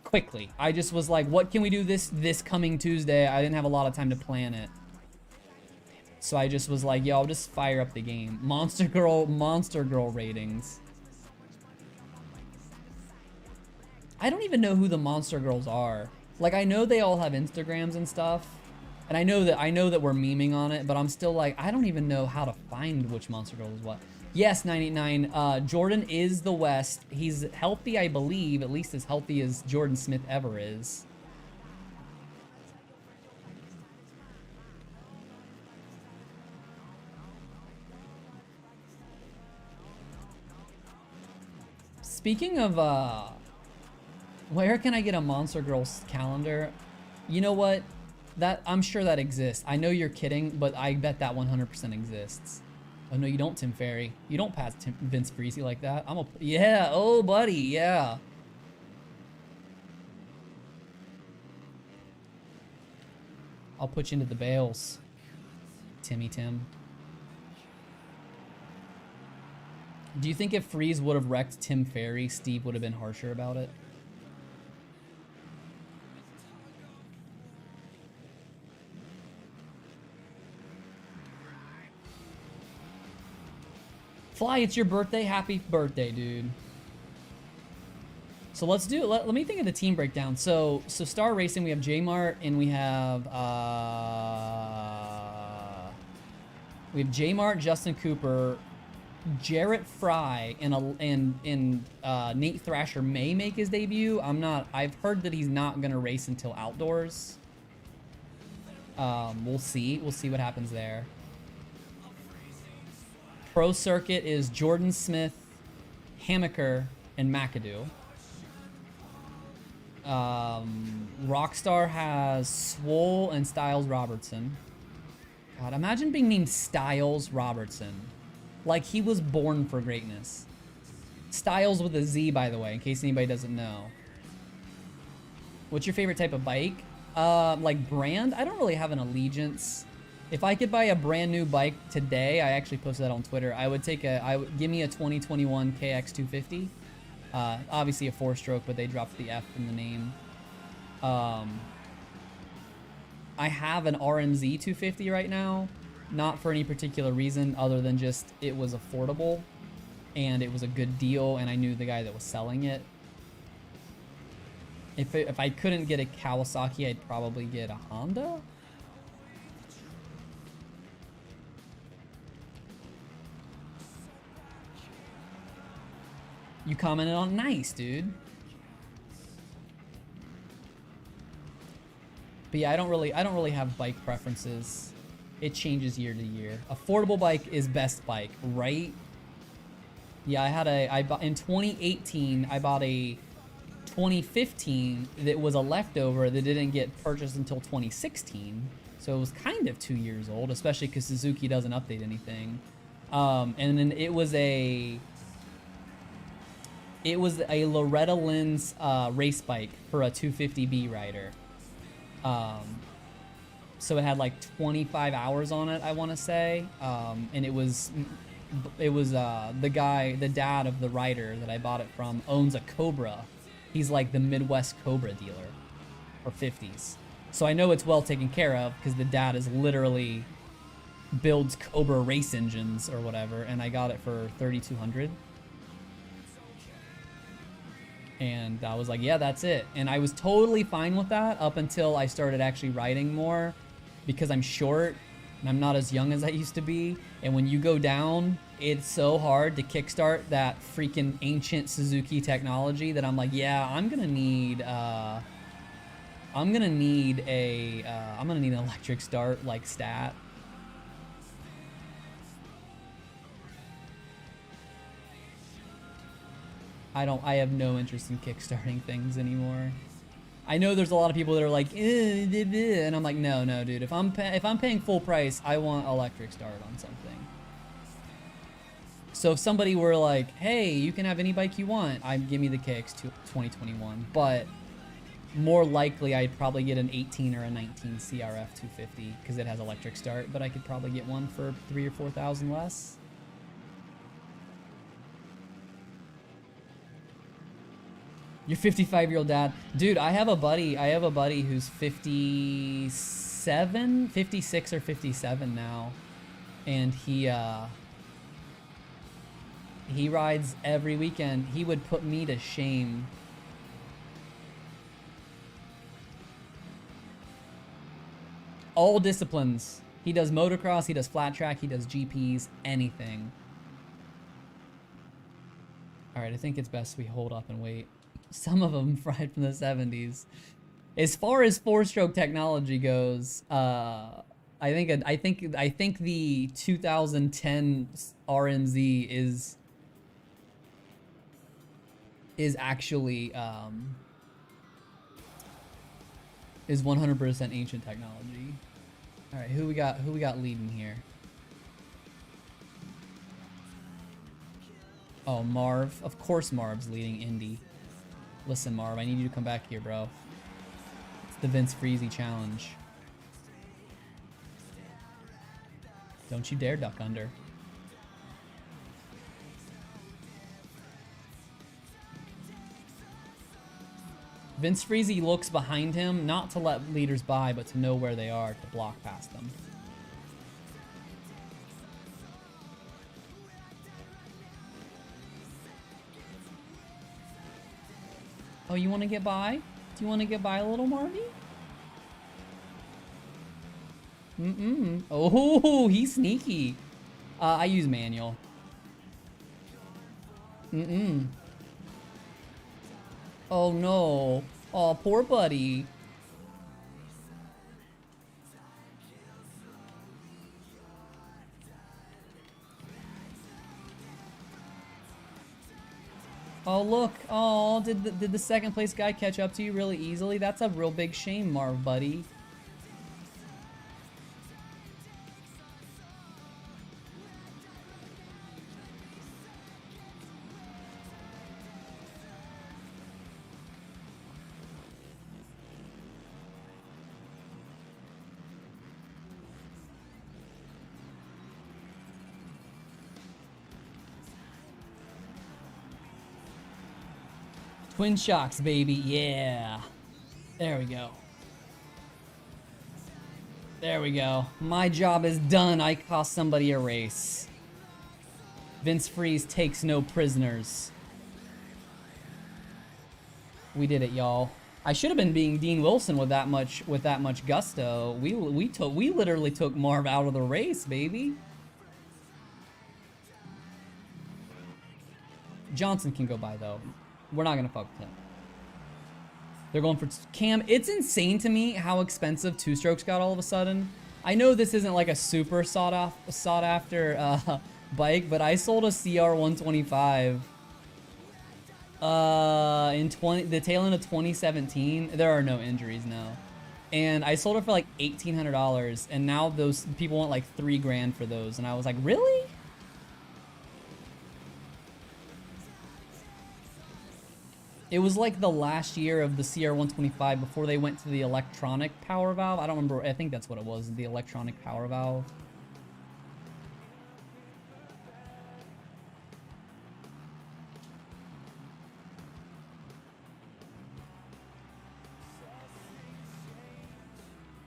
quickly. I just was like, what can we do this coming Tuesday? I didn't have a lot of time to plan it. So I just was like, yo, I'll just fire up the game. Monster Girl ratings. I don't even know who the Monster Girls are. Like, I know they all have Instagrams and stuff. And I know that we're memeing on it, but I'm still like, I don't even know how to find which Monster Girl is what. Yes, 989. Jordan is the West. He's healthy, I believe, at least as healthy as Jordan Smith ever is. Speaking of, where can I get a Monster Girls calendar? You know what? I'm sure that exists. I know you're kidding, but I bet that 100% exists. Oh no, you don't, Tim Ferry. You don't pass Vince Freezy like that. Yeah, oh buddy, yeah. I'll put you into the bales, Timmy Tim. Do you think if Freeze would have wrecked Tim Ferry, Steve would have been harsher about it? Fly, it's your birthday. Happy birthday, dude. So let's do it. Let me think of the team breakdown. So Star Racing, we have J-Mart and we have J-Mart, Justin Cooper, Jarrett Fry, and Nate Thrasher may make his debut. I've heard that he's not gonna race until outdoors. We'll see what happens there. Pro Circuit is Jordan Smith, Hammaker, and McAdoo. Rockstar has Swole and Styles Robertson. God, imagine being named Styles Robertson. Like he was born for greatness. Styles with a Z, by the way, in case anybody doesn't know. What's your favorite type of bike? Like brand? I don't really have an allegiance. If I could buy a brand new bike today, I actually posted that on Twitter, I would give me a 2021 KX250. Obviously a 4-stroke, but they dropped the F in the name. I have an RMZ 250 right now, not for any particular reason other than just it was affordable and it was a good deal and I knew the guy that was selling it. If I couldn't get a Kawasaki, I'd probably get a Honda. You commented on nice, dude. But yeah, I don't really have bike preferences. It changes year to year. Affordable bike is best bike, right? Yeah, I bought in 2018. I bought a 2015 that was a leftover that didn't get purchased until 2016. So it was kind of 2 years old, especially because Suzuki doesn't update anything. And then it was a Loretta Lynn's race bike for a 250B rider. So it had like 25 hours on it, I want to say. And it was the dad of the rider that I bought it from owns a Cobra. He's like the Midwest Cobra dealer for 50s. So I know it's well taken care of because the dad is literally builds Cobra race engines or whatever, and I got it for $3,200. And I was like, yeah, that's it. And I was totally fine with that up until I started actually riding more because I'm short and I'm not as young as I used to be. And when you go down, it's so hard to kickstart that freaking ancient Suzuki technology that I'm like, yeah, I'm gonna need an electric start like stat. I have no interest in kickstarting things anymore. I know there's a lot of people that are like, and I'm like, no, dude. If I'm paying full price, I want electric start on something. So if somebody were like, hey, you can have any bike you want, I'd give me the KX 2021. But more likely, I'd probably get an 18 or a 19 CRF 250 because it has electric start. But I could probably get one for 3,000 or 4,000 less. Your 55-year-old dad. Dude, I have a buddy who's 57, 56 or 57 now. And he rides every weekend. He would put me to shame. All disciplines. He does motocross, he does flat track, he does GPs, anything. All right, I think it's best we hold up and wait. Some of them fried from the 70s. As far as four-stroke technology goes, I think the 2010 RMZ is actually is 100% ancient technology. All right, who we got leading here? Oh, Marv. Of course Marv's leading Indy. Listen, Marv, I need you to come back here, bro. It's the Vince Freezy challenge. Don't you dare duck under. Vince Freezy looks behind him, not to let leaders by, but to know where they are to block past them. Oh, you want to get by? Do you want to get by a little, Marty? Oh, he's sneaky. I use manual. Oh, no. Oh, poor buddy. Oh, look. Oh, did the second place guy catch up to you really easily? That's a real big shame, Marv, buddy. Twin shocks, baby. Yeah. There we go. There we go. My job is done. I cost somebody a race. Vince Freeze takes no prisoners. We did it, y'all. I should have been being Dean Wilson with that much gusto. We literally took Marv out of the race, baby. Johnson can go by though. We're not gonna fuck with him. They're going for Cam. It's insane to me how expensive two strokes got all of a sudden. I know this isn't like a super sought after bike, but I sold a CR 125 in the tail end of 2017. There are no injuries now, and I sold it for like $1,800, and now those people want like $3 grand for those, and I was like, really? It was like the last year of the CR125 before they went to the electronic power valve. I don't remember. I think that's what it was, the electronic power valve.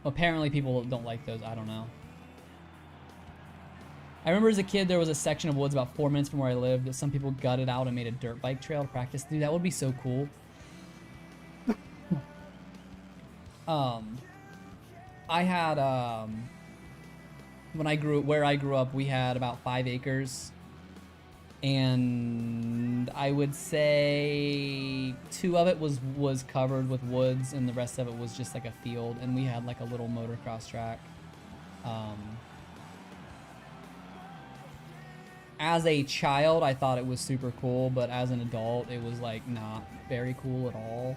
Apparently people don't like those. I don't know. I remember as a kid there was a section of woods about 4 minutes from where I lived that some people gutted out and made a dirt bike trail to practice. Dude, that would be so cool. I had where I grew up, we had about 5 acres, and I would say 2 of it was covered with woods, and the rest of it was just like a field, and we had like a little motocross track. As a child, I thought it was super cool, but as an adult, it was like not very cool at all.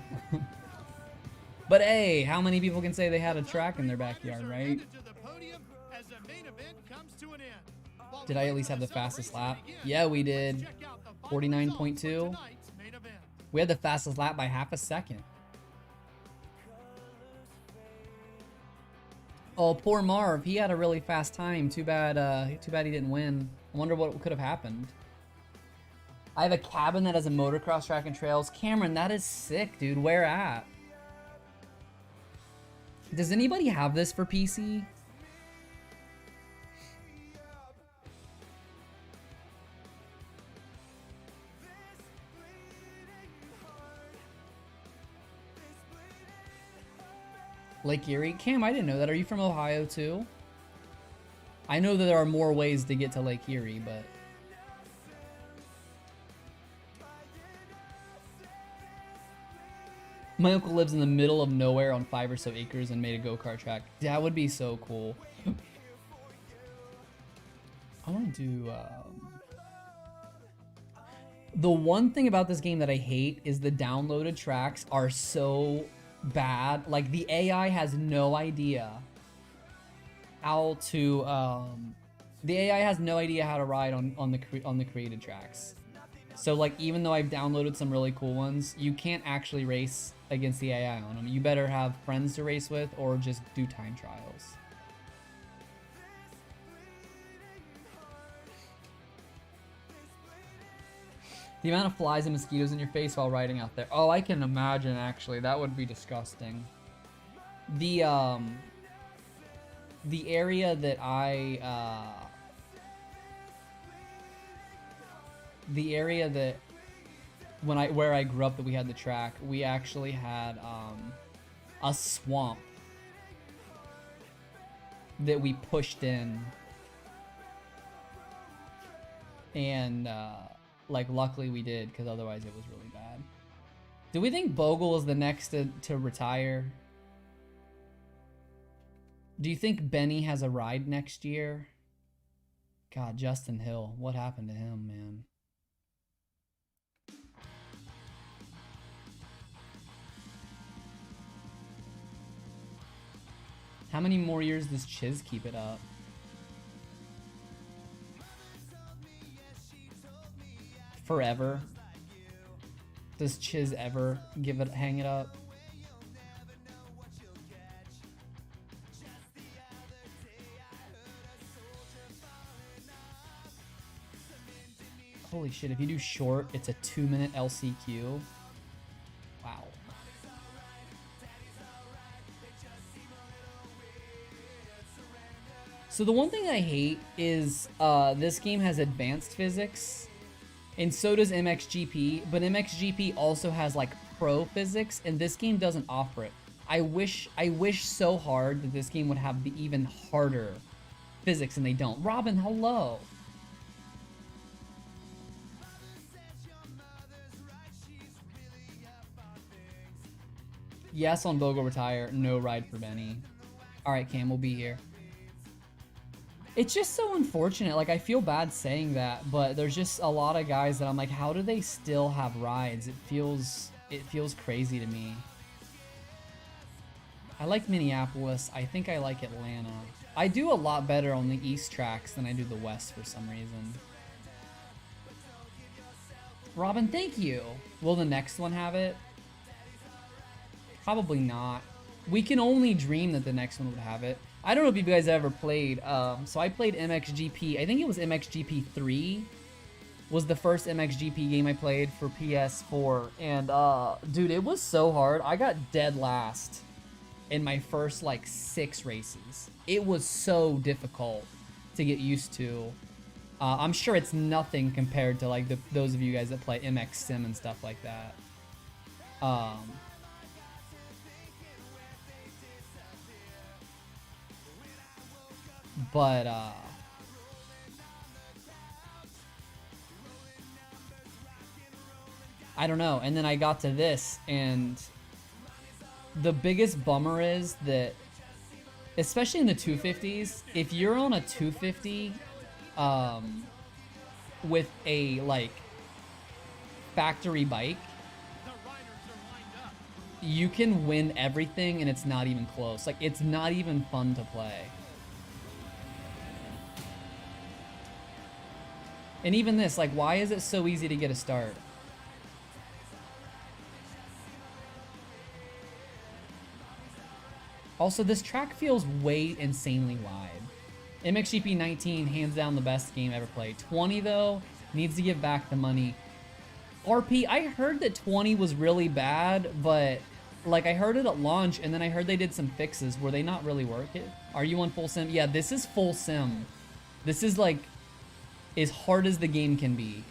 But hey, how many people can say they had a track in their backyard, right? Did I at least have the fastest lap? Yeah, we did. 49.2. We had the fastest lap by half a second. Oh, poor Marv. He had a really fast time. Too bad he didn't win. I wonder what could have happened. I have a cabin that has a motocross track and trails. Cameron, that is sick, dude. Where at? Does anybody have this for PC? Lake Erie? Cam, I didn't know that. Are you from Ohio too? I know that there are more ways to get to Lake Erie, but... My uncle lives in the middle of nowhere on 5 or so acres and made a go-kart track. That would be so cool. I want to do... The one thing about this game that I hate is the downloaded tracks are so bad. Like, the AI has no idea how to the AI has no idea how to ride on the created tracks. So like, even though I've downloaded some really cool ones, you can't actually race against the AI on them. You better have friends to race with or just do time trials. The amount of flies and mosquitoes in your face while riding out there. Oh, I can imagine, actually. That would be disgusting. The area that where I grew up, that we had the track, we actually had a swamp that we pushed in, and like, luckily we did, because otherwise it was really bad. Do we think Bogle is the next to retire? Do you think Benny has a ride next year? God, Justin Hill, what happened to him, man? How many more years does Chiz keep it up? Forever? Does Chiz ever hang it up? Holy shit, if you do short, it's a 2-minute LCQ. Wow. So the one thing I hate is this game has advanced physics, and so does MXGP, but MXGP also has like pro physics, and this game doesn't offer it. I wish so hard that this game would have the even harder physics, and they don't. Robin, hello. Yes on Bogle retire. No ride for Benny. All right, Cam, we'll be here. It's just so unfortunate. Like, I feel bad saying that, but there's just a lot of guys that I'm like, how do they still have rides? It feels crazy to me. I like Minneapolis. I think I like Atlanta. I do a lot better on the East tracks than I do the West for some reason. Robin, thank you. Will the next one have it? Probably not. We can only dream that the next one would have it. I don't know if you guys ever played. So I played MXGP. I think it was MXGP 3 was the first MXGP game I played for PS4. And dude, it was so hard. I got dead last in my first like 6 races. It was so difficult to get used to. I'm sure it's nothing compared to like those of you guys that play MX Sim and stuff like that. But I don't know. And then I got to this, and the biggest bummer is that, especially in the 250s, if you're on a 250 with a like factory bike, you can win everything and it's not even close. Like, it's not even fun to play. And even this, like, why is it so easy to get a start? Also, this track feels way insanely wide. MXGP 19, hands down the best game ever played. 20, though, needs to give back the money. RP, I heard that 20 was really bad, but, like, I heard it at launch, and then I heard they did some fixes. Were they not really working? Are you on full sim? Yeah, this is full sim. This is, like, as hard as the game can be.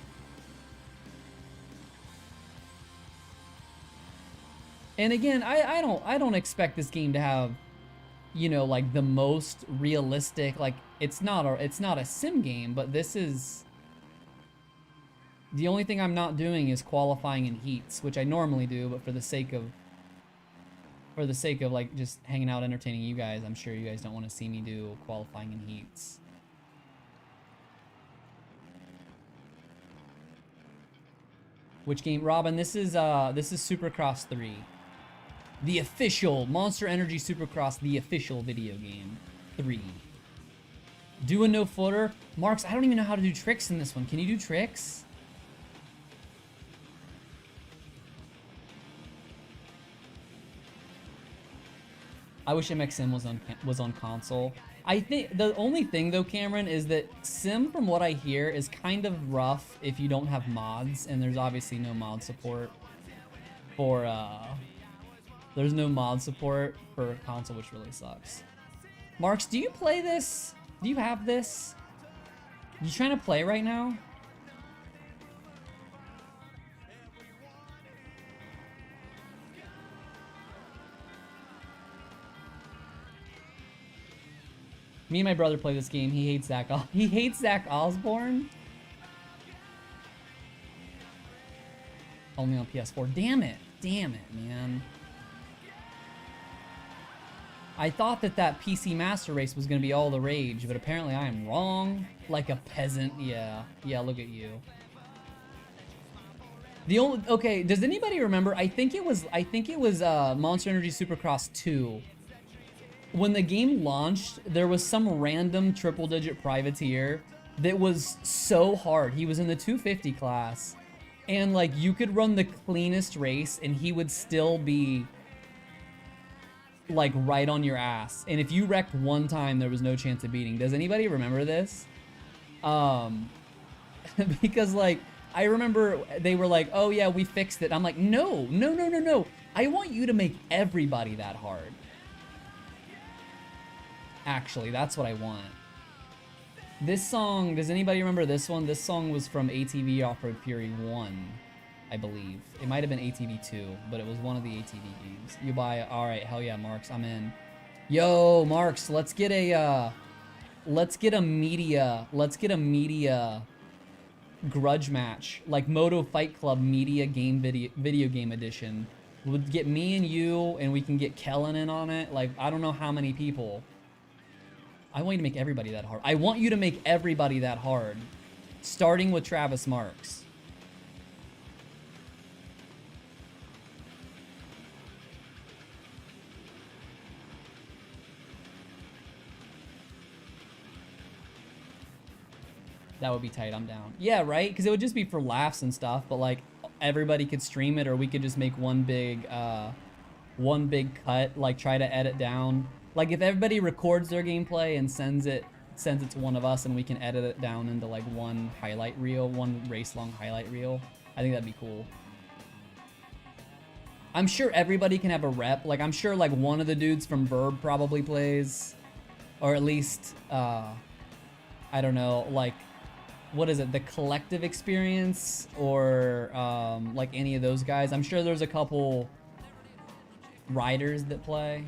And again, I don't expect this game to have, you know, like the most realistic, like it's not a sim game, but this is the only thing I'm not doing is qualifying in heats, which I normally do, but for the sake of like just hanging out entertaining you guys, I'm sure you guys don't want to see me do qualifying in heats. Which game? Robin, this is Supercross 3. The official Monster Energy Supercross, the official video game 3. Do a no footer. Marks, I don't even know how to do tricks in this one. Can you do tricks? I wish MXM was on console. I think the only thing though, Cameron, is that Sim, from what I hear, is kind of rough if you don't have mods, and there's obviously no mod support for there's no mod support for console, which really sucks. Marks, do you play this? Do you have this? You trying to play right now? Me and my brother play this game. He hates Zach Osborne. Only on PS4. Damn it, man. I thought that PC Master Race was gonna be all the rage, but apparently I am wrong. Like a peasant. Yeah, look at you. Okay, does anybody remember? I think it was Monster Energy Supercross 2. When the game launched, there was some random triple-digit privateer that was so hard. He was in the 250 class, and like you could run the cleanest race, and he would still be like right on your ass. And if you wrecked one time, there was no chance of beating. Does anybody remember this? Because like I remember they were like, "Oh yeah, we fixed it." I'm like, "No. I want you to make everybody that hard." Actually, that's what I want. This song, does anybody remember this one? This song was from ATV Off-Road Fury 1, I believe. It might have been ATV 2, but it was one of the ATV games. You buy it. All right, hell yeah, Marks, I'm in. Yo, Marks, let's get a media grudge match, like Moto Fight Club media game video game edition. We'll get me and you, and we can get Kellen in on it. Like, I don't know how many people. I want you to make everybody that hard. I want you to make everybody that hard. Starting with Travis Marks. That would be tight. I'm down. Yeah, right? Because it would just be for laughs and stuff, but like everybody could stream it, or we could just make one big cut, like try to edit down. Like if everybody records their gameplay and sends it to one of us, and we can edit it down into like one highlight reel, one race long highlight reel. I think that'd be cool. I'm sure everybody can have a rep. Like I'm sure like one of the dudes from Verb probably plays, or at least I don't know, like what is it, the Collective Experience, or like any of those guys. I'm sure there's a couple riders that play.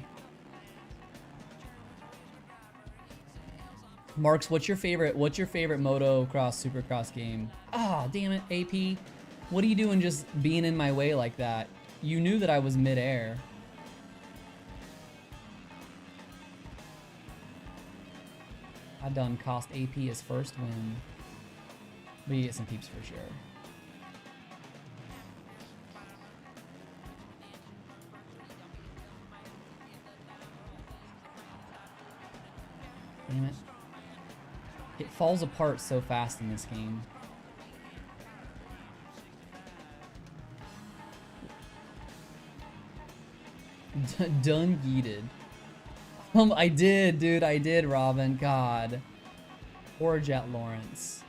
Marks, what's your favorite motocross supercross game? Ah, damn it, AP. What are you doing just being in my way like that? You knew that I was midair. I done cost AP his first win. But you get some peeps for sure. Damn it. It falls apart so fast in this game. Done yeeted. I did, dude. I did, Robin. God. Or Jet Lawrence.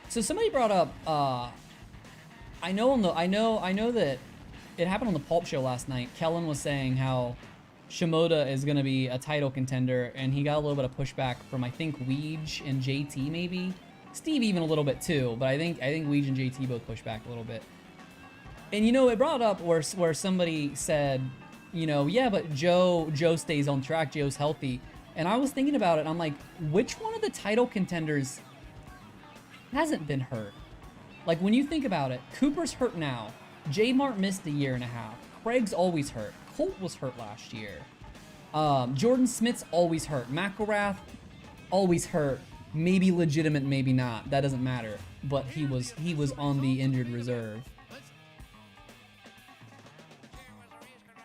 So somebody brought up, I know that it happened on the Pulp Show last night. Kellen was saying how Shimoda is going to be a title contender, and he got a little bit of pushback from, I think, Weege and JT maybe. Steve even a little bit too, but I think Weege and JT both pushed back a little bit. And you know, it brought up where somebody said, you know, yeah, but Joe stays on track, Joe's healthy. And I was thinking about it, and I'm like, which one of the title contenders hasn't been hurt? Like when you think about it, Cooper's hurt now. J Mart missed a year and a half. Craig's always hurt. Colt was hurt last year. Jordan Smith's always hurt. McElrath always hurt. Maybe legitimate, maybe not. That doesn't matter. But he was on the injured reserve.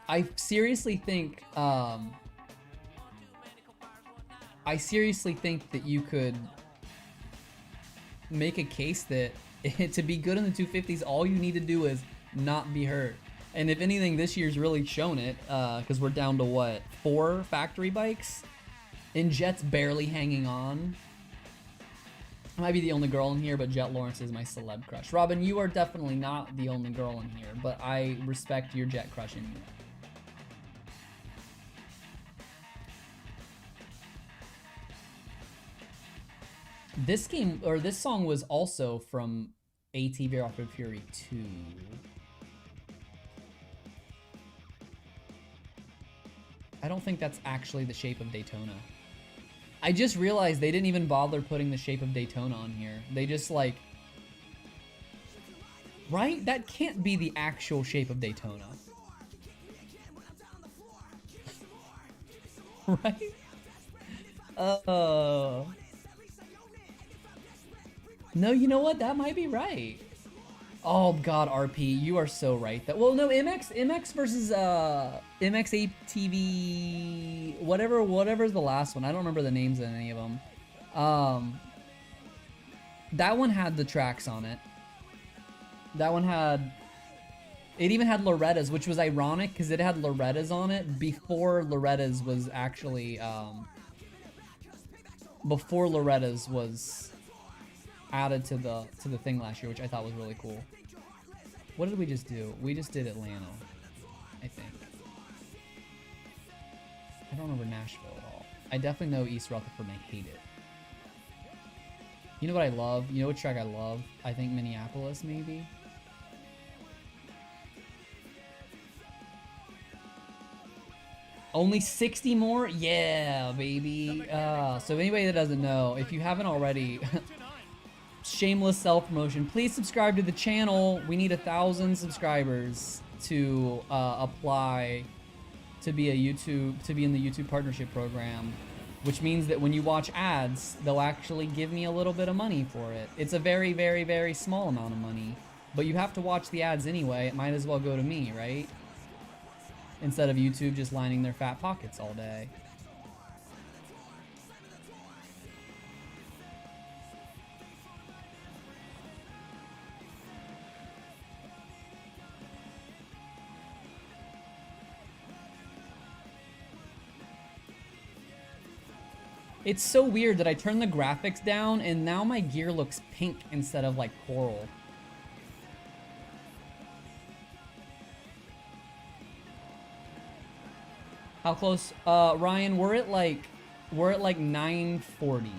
I seriously think that you could make a case that to be good in the 250s, all you need to do is not be hurt. And if anything, this year's really shown it, because we're down to what, 4 factory bikes, and Jet's barely hanging on. I might be the only girl in here, but Jet Lawrence is my celeb crush. Robin, you are definitely not the only girl in here, but I respect your Jet crushing you. This game, or this song, was also from ATV Off of Fury 2. I don't think that's actually The Shape of Daytona. I just realized they didn't even bother putting The Shape of Daytona on here. They just like... Right? That can't be the actual Shape of Daytona. Right? No, you know what? That might be right. Oh god, RP, you are so right. That, well, no, MX versus MX ATV, whatever's the last one. I don't remember the names of any of them. That one had the tracks on it. That one had, it even had Loretta's, which was ironic because it had Loretta's on it before Loretta's was actually added to the thing last year, which I thought was really cool. What did we just do? We just did Atlanta, I think. I don't remember Nashville at all. I definitely know East Rutherford and I hate it. You know what I love? You know what track I love? I think Minneapolis, maybe. Only 60 more? Yeah, baby. So anybody that doesn't know, if you haven't already, shameless self-promotion, please subscribe to the channel. We need 1,000 subscribers to apply to be in the YouTube partnership program, which means that when you watch ads, they'll actually give me a little bit of money for it. It's a very, very, very small amount of money, but you have to watch the ads anyway. It might as well go to me, right? Instead of YouTube just lining their fat pockets all day. It's so weird that I turned the graphics down and now my gear looks pink instead of like coral. How close? Ryan, we're at like 940.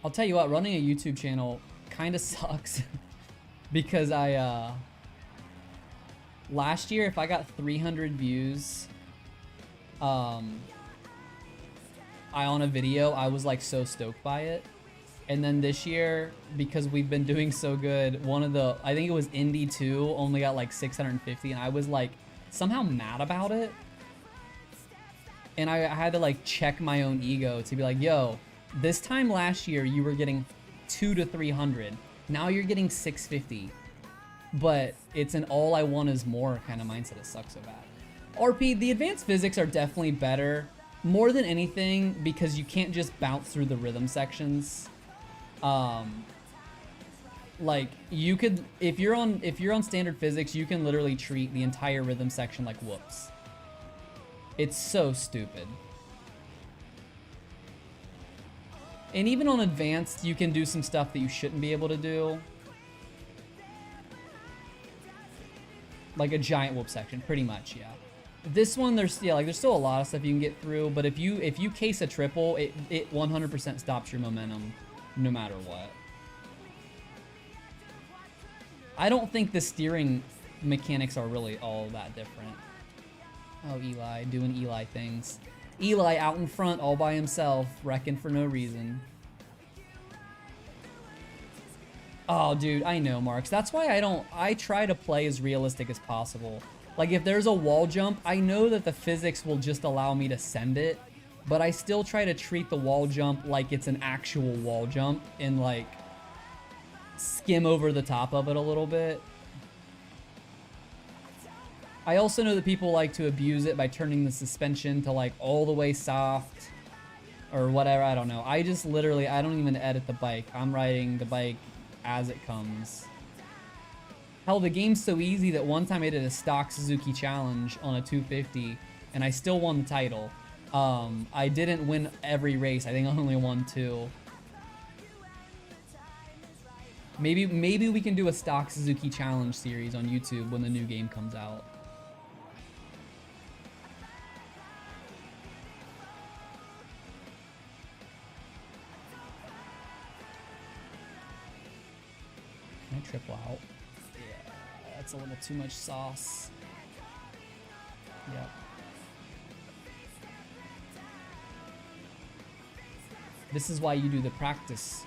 I'll tell you what, running a YouTube channel kind of sucks because last year if I got 300 views on a video, I was like so stoked by it. And then this year, because we've been doing so good, I think it was Indy 2 only got like 650, and I was like somehow mad about it. And I had to like check my own ego to be like, yo, this time last year you were getting 200 to 300. Now you're getting 650. But it's an all I want is more kind of mindset. It sucks so bad. RP, the advanced physics are definitely better. More than anything, because you can't just bounce through the rhythm sections. Like you could, if you're on standard physics, you can literally treat the entire rhythm section like whoops. It's so stupid. And even on advanced, you can do some stuff that you shouldn't be able to do. Like a giant whoop section, pretty much, yeah. This one, there's still a lot of stuff you can get through, but if you case a triple, it 100% stops your momentum. No matter what. I don't think the steering mechanics are really all that different. Oh, Eli, doing Eli things. Eli out in front all by himself, wrecking for no reason. Oh, dude, I know, Marks. That's why I try to play as realistic as possible. Like, if there's a wall jump, I know that the physics will just allow me to send it. But I still try to treat the wall jump like it's an actual wall jump and like skim over the top of it a little bit. I also know that people like to abuse it by turning the suspension to like all the way soft or whatever. I don't know. I just literally, I don't even edit the bike. I'm riding the bike as it comes. Hell, the game's so easy that one time I did a stock Suzuki challenge on a 250 and I still won the title. I didn't win every race. I think I only won 2. Maybe we can do a stock Suzuki challenge series on YouTube when the new game comes out. Can I triple out? Yeah, that's a little too much sauce. Yep. This is why you do the practice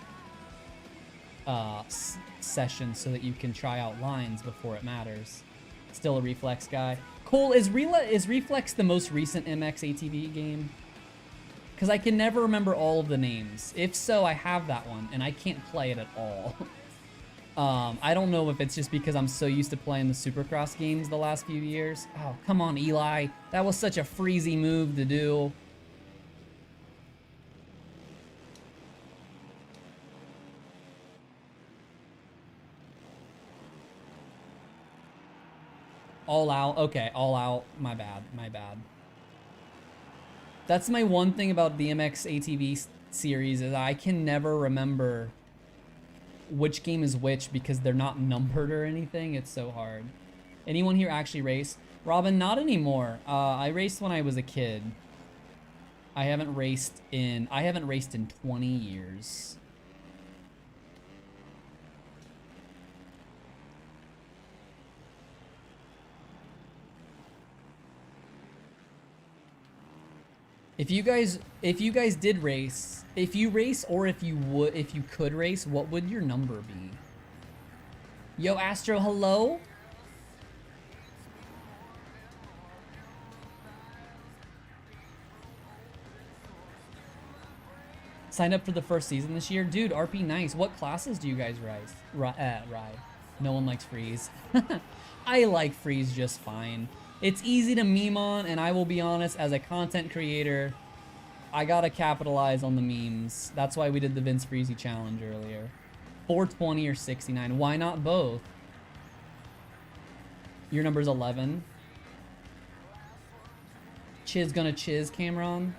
session so that you can try out lines before it matters. Still a Reflex guy. Cole, is Reflex the most recent MX ATV game? Because I can never remember all of the names. If so, I have that one, and I can't play it at all. I don't know if it's just because I'm so used to playing the Supercross games the last few years. Oh, come on, Eli. That was such a freezy move to do. All out. Okay, all out. My bad. My bad. That's my one thing about the MX ATV series is I can never remember which game is which because they're not numbered or anything. It's so hard. Anyone here actually race? Robin, not anymore. I raced when I was a kid. I haven't raced in 20 years. If you guys did race, if you race or if you could race, what would your number be? Yo, Astro, hello? Signed up for the first season this year. Dude, RP nice. What classes do you guys ride? No one likes Freeze. I like Freeze just fine. It's easy to meme on, and I will be honest, as a content creator, I gotta capitalize on the memes. That's why we did the Vince Freezy challenge earlier. 420 or 69. Why not both? Your number's 11. Chiz gonna chiz, Cameron.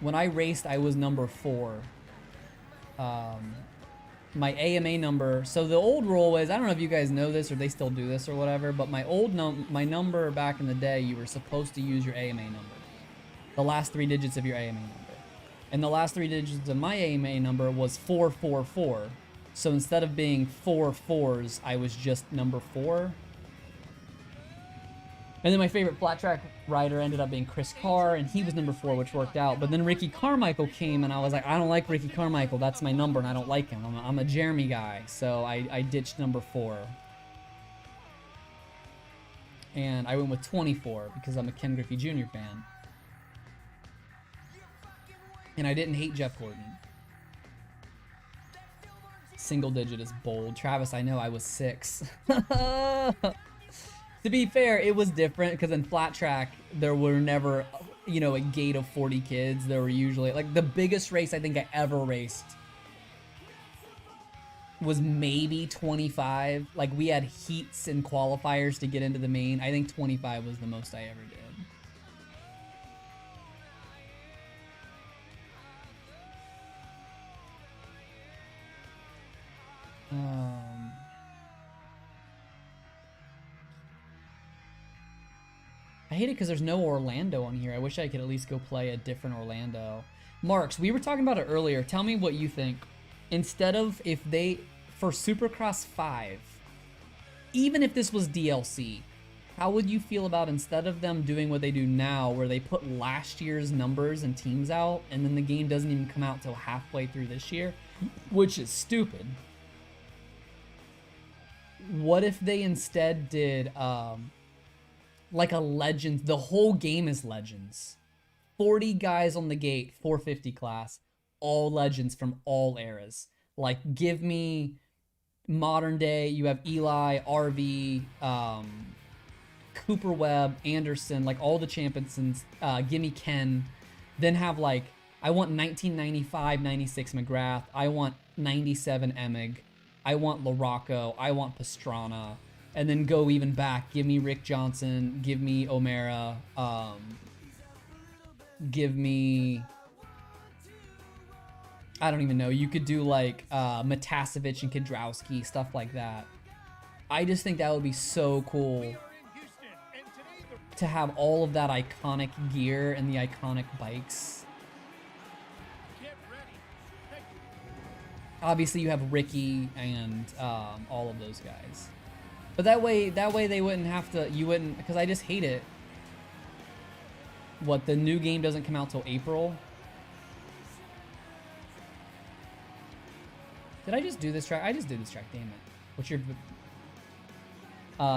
When I raced, I was number 4. My AMA number, so the old rule was, I don't know if you guys know this or they still do this or whatever, but my number back in the day, you were supposed to use your AMA number. The last 3 digits of your AMA number. And the last 3 digits of my AMA number was 444. So instead of being 4 4s, I was just number 4. And then my favorite flat track rider ended up being Chris Carr, and he was number 4, which worked out. But then Ricky Carmichael came, and I was like, I don't like Ricky Carmichael. That's my number, and I don't like him. I'm a Jeremy guy, so I ditched number 4. And I went with 24 because I'm a Ken Griffey Jr. fan. And I didn't hate Jeff Gordon. Single digit is bold. Travis, I know I was 6. To be fair, it was different because in flat track, there were never, you know, a gate of 40 kids. There were usually, like, the biggest race I think I ever raced was maybe 25. Like, we had heats and qualifiers to get into the main. I think 25 was the most I ever did. I hate it because there's no Orlando on here. I wish I could at least go play a different Orlando. Marks, we were talking about it earlier. Tell me what you think. Instead of if they, for Supercross 5, even if this was DLC, how would you feel about instead of them doing what they do now, where they put last year's numbers and teams out, and then the game doesn't even come out till halfway through this year, which is stupid. What if they instead did, like a legend, the whole game is legends. 40 guys on the gate, 450 class, all legends from all eras. Like, give me modern day, you have Eli, RV, Cooper Webb, Anderson, like all the champions, give me Ken. Then have like, I want 1995, 96 McGrath, I want 97 Emig, I want LaRocco, I want Pastrana. And then go even back. Give me Rick Johnson. Give me O'Mara. Give me... I don't even know. You could do like Matasevich and Kudrowski, stuff like that. I just think that would be so cool to have all of that iconic gear and the iconic bikes. Obviously, you have Ricky and all of those guys. But that way they wouldn't have to, you wouldn't, because I just hate it. What, the new game doesn't come out till April? Did I just do this track? I just did this track, damn it. What's your...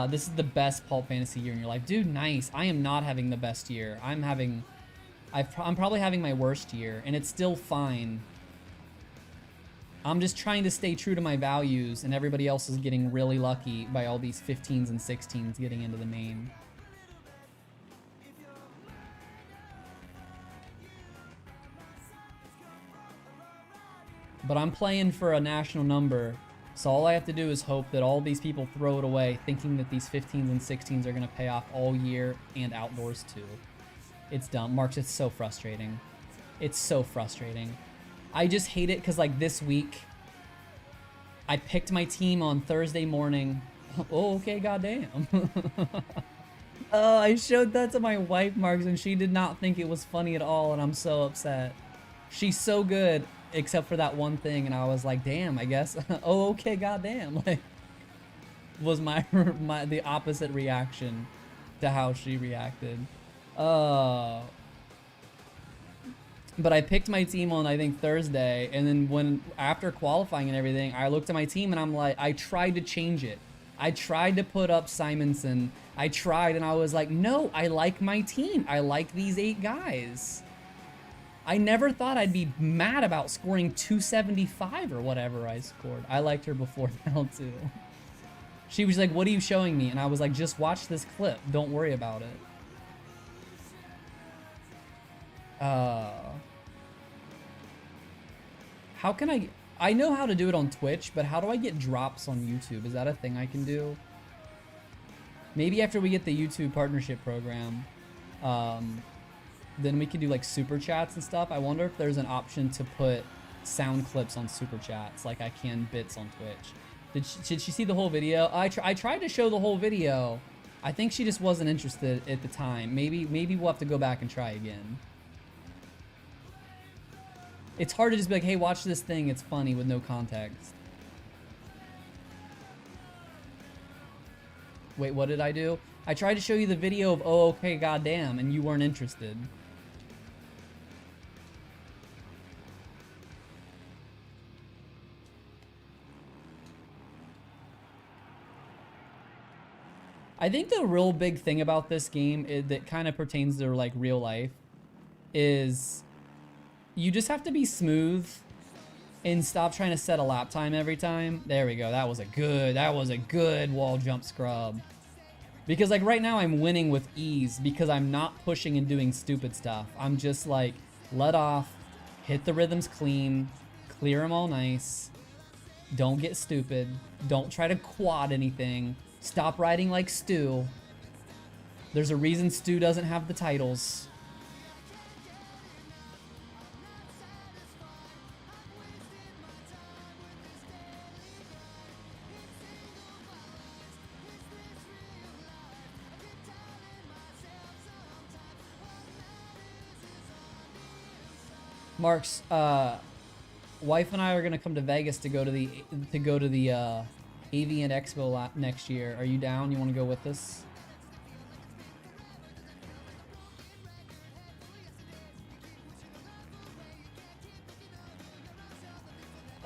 this is the best Pulp Fantasy year in your life. Dude, nice. I am not having the best year. I'm probably having my worst year, and it's still fine. I'm just trying to stay true to my values, and everybody else is getting really lucky by all these 15s and 16s getting into the main. But I'm playing for a national number, so all I have to do is hope that all these people throw it away, thinking that these 15s and 16s are going to pay off all year and outdoors too. It's dumb. Marks, it's so frustrating. It's so frustrating. I just hate it because, like, this week, I picked my team on Thursday morning. Oh, okay, goddamn. I showed that to my wife, Marks, and she did not think it was funny at all, and I'm so upset. She's so good, except for that one thing, and I was like, damn, I guess. Oh, okay, goddamn. Like, was the opposite reaction to how she reacted. But I picked my team on, I think, Thursday, and then after qualifying and everything, I looked at my team and I'm like, I tried to change it. I tried to put up Simonson. I tried, and I was like, no, I like my team. I like these 8 guys. I never thought I'd be mad about scoring 275 or whatever I scored. I liked her before now, too. She was like, what are you showing me? And I was like, just watch this clip. Don't worry about it. How can I know how to do it on Twitch, but how do I get drops on YouTube? Is that a thing I can do? Maybe after we get the YouTube partnership program, then we can do like super chats and stuff. I wonder if there's an option to put sound clips on super chats like I can bits on Twitch. Did she see the whole video? I tried to show the whole video. I think she just wasn't interested at the time. Maybe we'll have to go back and try again. It's hard to just be like, hey, watch this thing. It's funny with no context. Wait, what did I do? I tried to show you the video of, oh, okay, goddamn, and you weren't interested. I think the real big thing about this game that kind of pertains to like real life is you just have to be smooth and stop trying to set a lap time every time. There we go. That was a good wall jump scrub. Because like right now I'm winning with ease because I'm not pushing and doing stupid stuff. I'm just like let off, hit the rhythms clean, clear them all nice. Don't get stupid. Don't try to quad anything. Stop riding like Stu. There's a reason Stu doesn't have the titles. Mark's wife and I are gonna come to Vegas to go to the Avian Expo next year. Are you down? You want to go with us?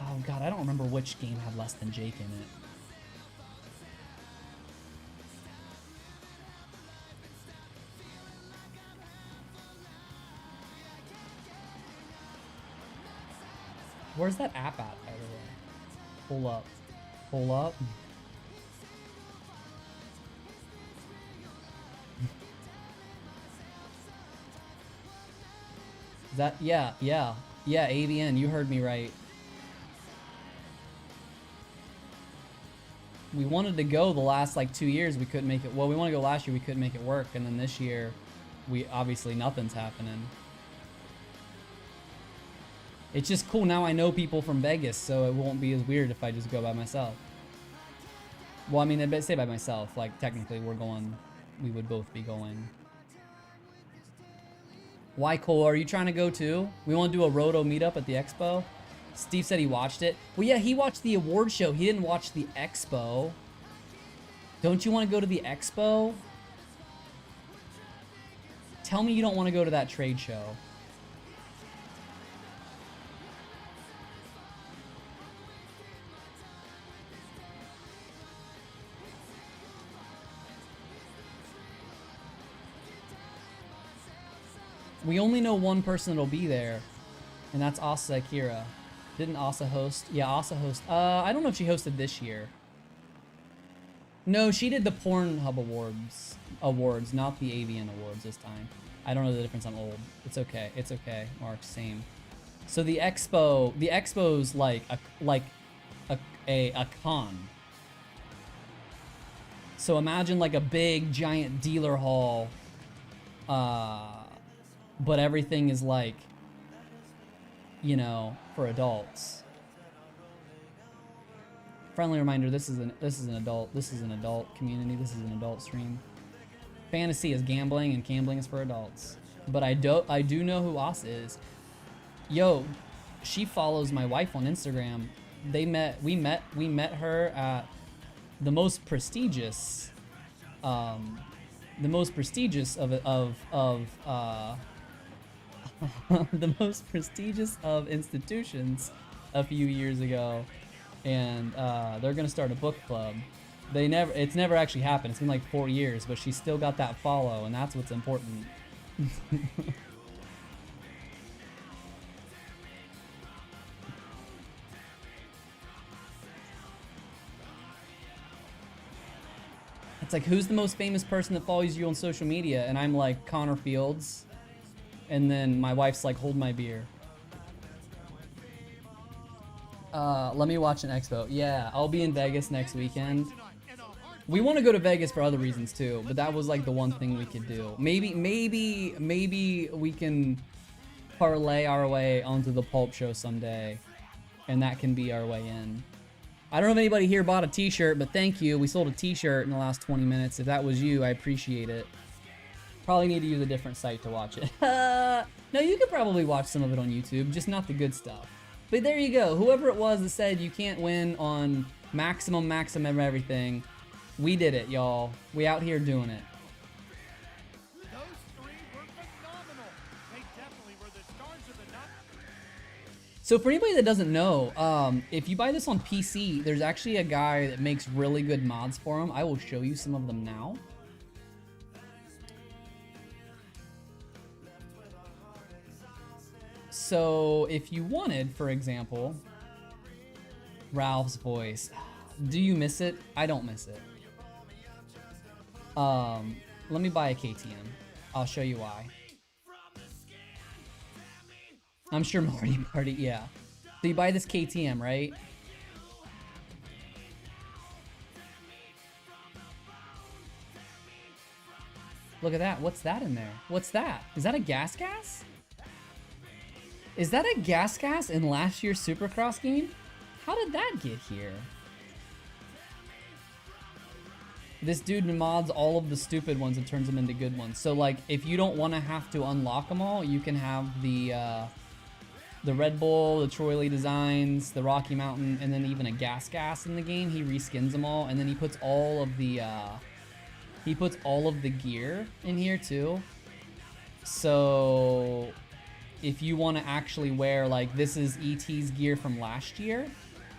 Oh god, I don't remember which game had less than Jake in it. Where's that app at, by the way? Pull up. Pull up. Is that, yeah, AVN, you heard me right. We wanted to go the last like 2 years, we couldn't make it. Well, we want to go last year, we couldn't make it work, and then this year, obviously nothing's happening. It's just cool, now I know people from Vegas, so it won't be as weird if I just go by myself. Well, I mean, I'd say by myself, like technically we would both be going. Why, Cole, are you trying to go too? We want to do a Roto meetup at the expo? Steve said he watched it. Well, yeah, he watched the award show. He didn't watch the expo. Don't you want to go to the expo? Tell me you don't want to go to that trade show. We only know one person that'll be there, and that's Asa Akira. Didn't Asa host? Yeah, Asa host. I don't know if she hosted this year. No, she did the Pornhub awards, not the Avian Awards this time. I don't know the difference. I'm old. It's okay. It's okay. Mark, same. So the expo's like a con. So imagine like a big giant dealer hall. But everything is like, you know, for adults. Friendly reminder: this is an adult community. This is an adult stream. Fantasy is gambling, and gambling is for adults. But I do know who Asa is. Yo, she follows my wife on Instagram. We met her at the most prestigious the most prestigious of the most prestigious of institutions a few years ago, and they're gonna start a book club. It's never actually happened. It's been like 4 years, but she's still got that follow, and that's what's important. It's like, who's the most famous person that follows you on social media? And I'm like, Connor Fields. And then my wife's like, hold my beer. Let me watch an expo. Yeah, I'll be in Vegas next weekend. We want to go to Vegas for other reasons too, but that was like the one thing we could do. Maybe we can parlay our way onto the Pulp Show someday, and that can be our way in. I don't know if anybody here bought a t-shirt, but thank you. We sold a t-shirt in the last 20 minutes. If that was you, I appreciate it. Probably need to use a different site to watch it. No, you could probably watch some of it on YouTube, just not the good stuff. But there you go. Whoever it was that said you can't win on maximum everything, we did it, y'all. We out here doing it. Those three were phenomenal. They definitely were the stars of the night. So for anybody that doesn't know, if you buy this on PC, there's actually a guy that makes really good mods for them. I will show you some of them now. So if you wanted, for example, Ralph's voice, do you miss it? I don't miss it. Let me buy a KTM. I'll show you why. I'm sure Marty Party, yeah. So you buy this KTM, right? Look at that. What's that in there? What's that? Is that a gas? Is that a gas in last year's Supercross game? How did that get here? This dude mods all of the stupid ones and turns them into good ones. So like, if you don't want to have to unlock them all, you can have the Red Bull, the Troy Lee designs, the Rocky Mountain, and then even a gas in the game. He reskins them all, and then he puts all of the gear in here too. So if you want to actually wear, like, this is ET's gear from last year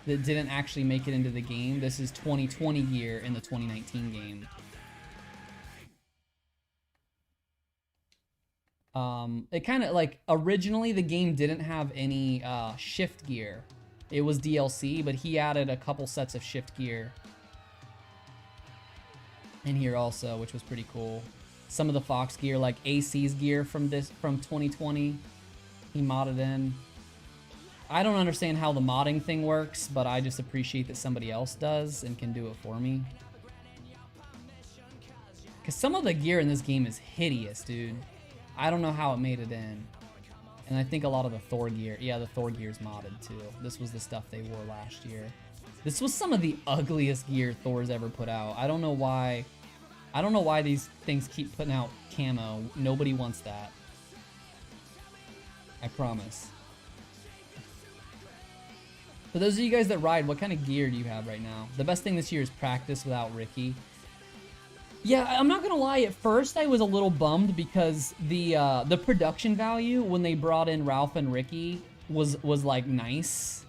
that didn't actually make it into the game. This is 2020 gear in the 2019 game. It kind of, like, originally the game didn't have any shift gear. It was DLC, but he added a couple sets of shift gear in here also, which was pretty cool. Some of the Fox gear, like AC's gear from 2020, he modded in. I don't understand how the modding thing works, but I just appreciate that somebody else does and can do it for me. Because some of the gear in this game is hideous, dude. I don't know how it made it in. And I think a lot of the Thor gear, yeah, the Thor gear is modded too. This was the stuff they wore last year. This was some of the ugliest gear Thor's ever put out. I don't know why these things keep putting out camo. Nobody wants that. I promise. For those of you guys that ride, what kind of gear do you have right now? The best thing this year is practice without Ricky. Yeah, I'm not gonna lie, at first I was a little bummed because the production value when they brought in Ralph and Ricky was like nice.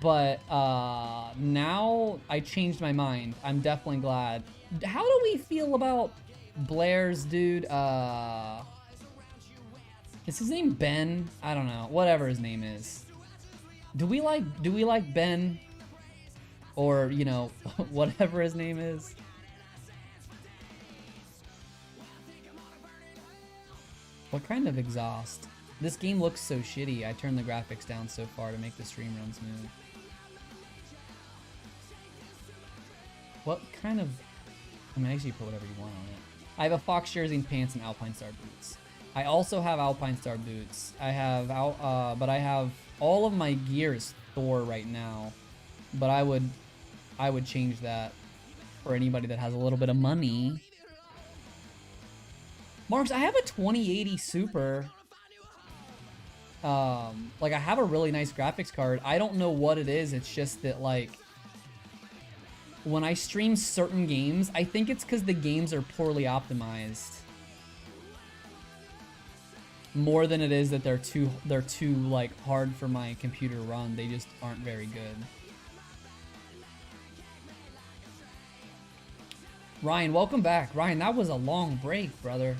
But now I changed my mind. I'm definitely glad. How do we feel about Blair's dude? Is his name Ben? I don't know. Whatever his name is. Do we like Ben? Or, you know, whatever his name is? What kind of exhaust? This game looks so shitty. I turned the graphics down so far to make the stream run smooth. What kind of... I mean, actually, you put whatever you want on it. I have a Fox jersey and pants and Alpine Star boots. I also have Alpine Star boots. I have but I have all of my gear is Thor right now. But I would change that for anybody that has a little bit of money. Marks, I have a 2080 Super. Like, I have a really nice graphics card. I don't know what it is. It's just that, like, when I stream certain games, I think it's because the games are poorly optimized. More than it is that they're too like hard for my computer to run. They just aren't very good. Ryan, welcome back. Ryan, that was a long break, brother.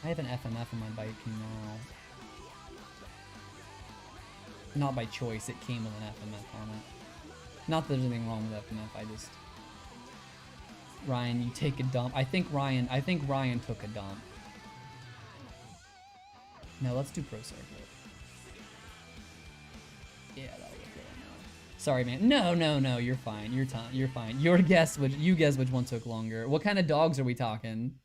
I have an FMF on my bike now. Not by choice, it came with an FMF on it. Not that there's anything wrong with FMF, I just... Ryan, you take a dump. I think Ryan took a dump. No, let's do Pro Circuit. Yeah, that'll look good now. Sorry, man. No, you're fine. You're fine. You guess which one took longer. What kind of dogs are we talking?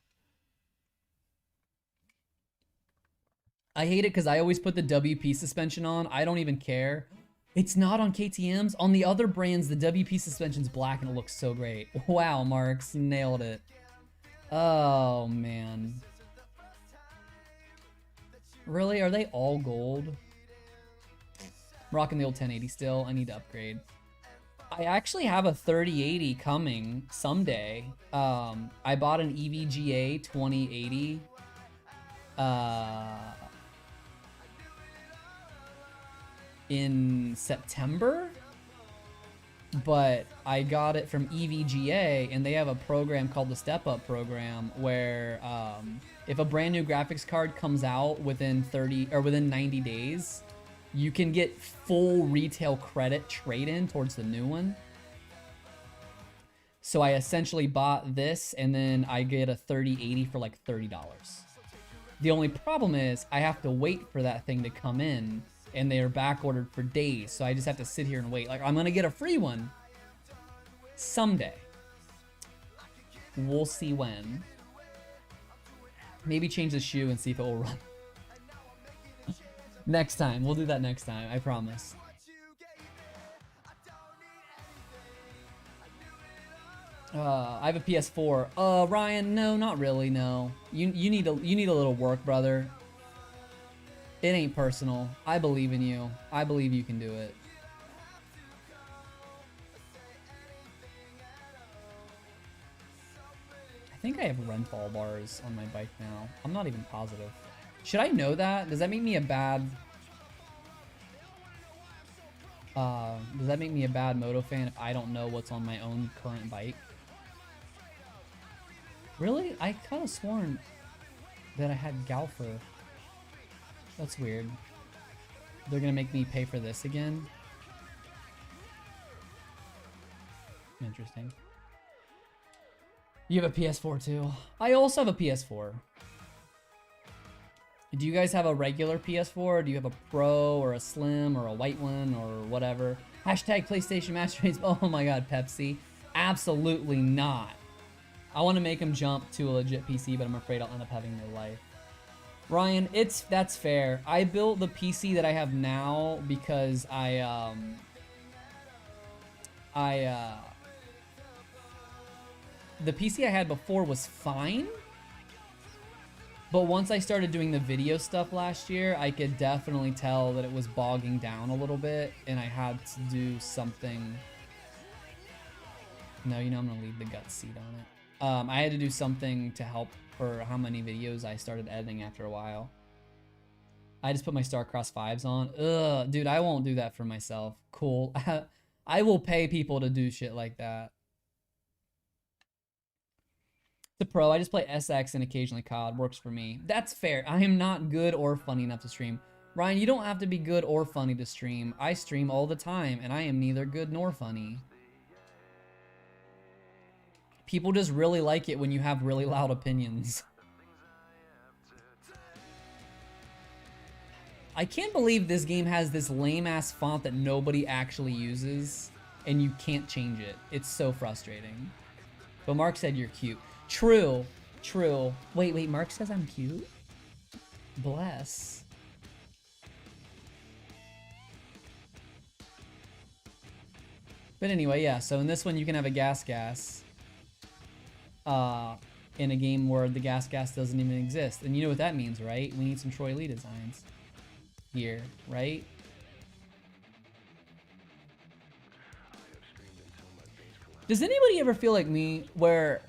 I hate it because I always put the WP suspension on. I don't even care. It's not on KTM's. On the other brands, the WP suspension's black and it looks so great. Wow, Marks, nailed it. Oh, man. Really? Are they all gold? Rocking the old 1080 still. I need to upgrade. I actually have a 3080 coming someday. I bought an EVGA 2080. In September, but I got it from EVGA, and they have a program called the Step Up program where if a brand new graphics card comes out within 90 days, you can get full retail credit trade-in towards the new one. So I essentially bought this, and then I get a 3080 for like $30. The only problem is I have to wait for that thing to come in, and they are back ordered for days, so I just have to sit here and wait. Like, I'm gonna get a free one someday. We'll see when. Maybe change the shoe and see if it will run. Next time. We'll do that next time, I promise. I have a PS4. Ryan, no, not really, no. You need a little work, brother. It ain't personal. I believe in you. I believe you can do it. I think I have Renfall bars on my bike now. I'm not even positive. Should I know that? Does that make me a bad... does that make me a bad Moto fan if I don't know what's on my own current bike? Really? I could have sworn that I had Galfer. That's weird. They're gonna make me pay for this again? Interesting. You have a PS4 too. I also have a PS4. Do you guys have a regular PS4? Or do you have a Pro or a Slim or a white one or whatever? Hashtag PlayStation Master Race. Oh my god, Pepsi. Absolutely not. I want to make them jump to a legit PC, but I'm afraid I'll end up having no life. Ryan, that's fair. I built the PC that I have now because the PC I had before was fine, but once I started doing the video stuff last year, I could definitely tell that it was bogging down a little bit, and I had to do something. No, you know, I'm gonna leave the gut seat on it. I had to do something to help for how many videos I started editing after a while. I just put my StarCross 5s on. Ugh, dude, I won't do that for myself. Cool. I will pay people to do shit like that. The Pro, I just play SX and occasionally COD. Works for me. That's fair. I am not good or funny enough to stream. Ryan, you don't have to be good or funny to stream. I stream all the time, and I am neither good nor funny. People just really like it when you have really loud opinions. I can't believe this game has this lame-ass font that nobody actually uses, and you can't change it. It's so frustrating. But Mark said you're cute. True. True. Wait, Mark says I'm cute? Bless. But anyway, yeah, so in this one you can have a gas. In a game where the gas doesn't even exist. And you know what that means, right? We need some Troy Lee designs here, right? Does anybody ever feel like me where,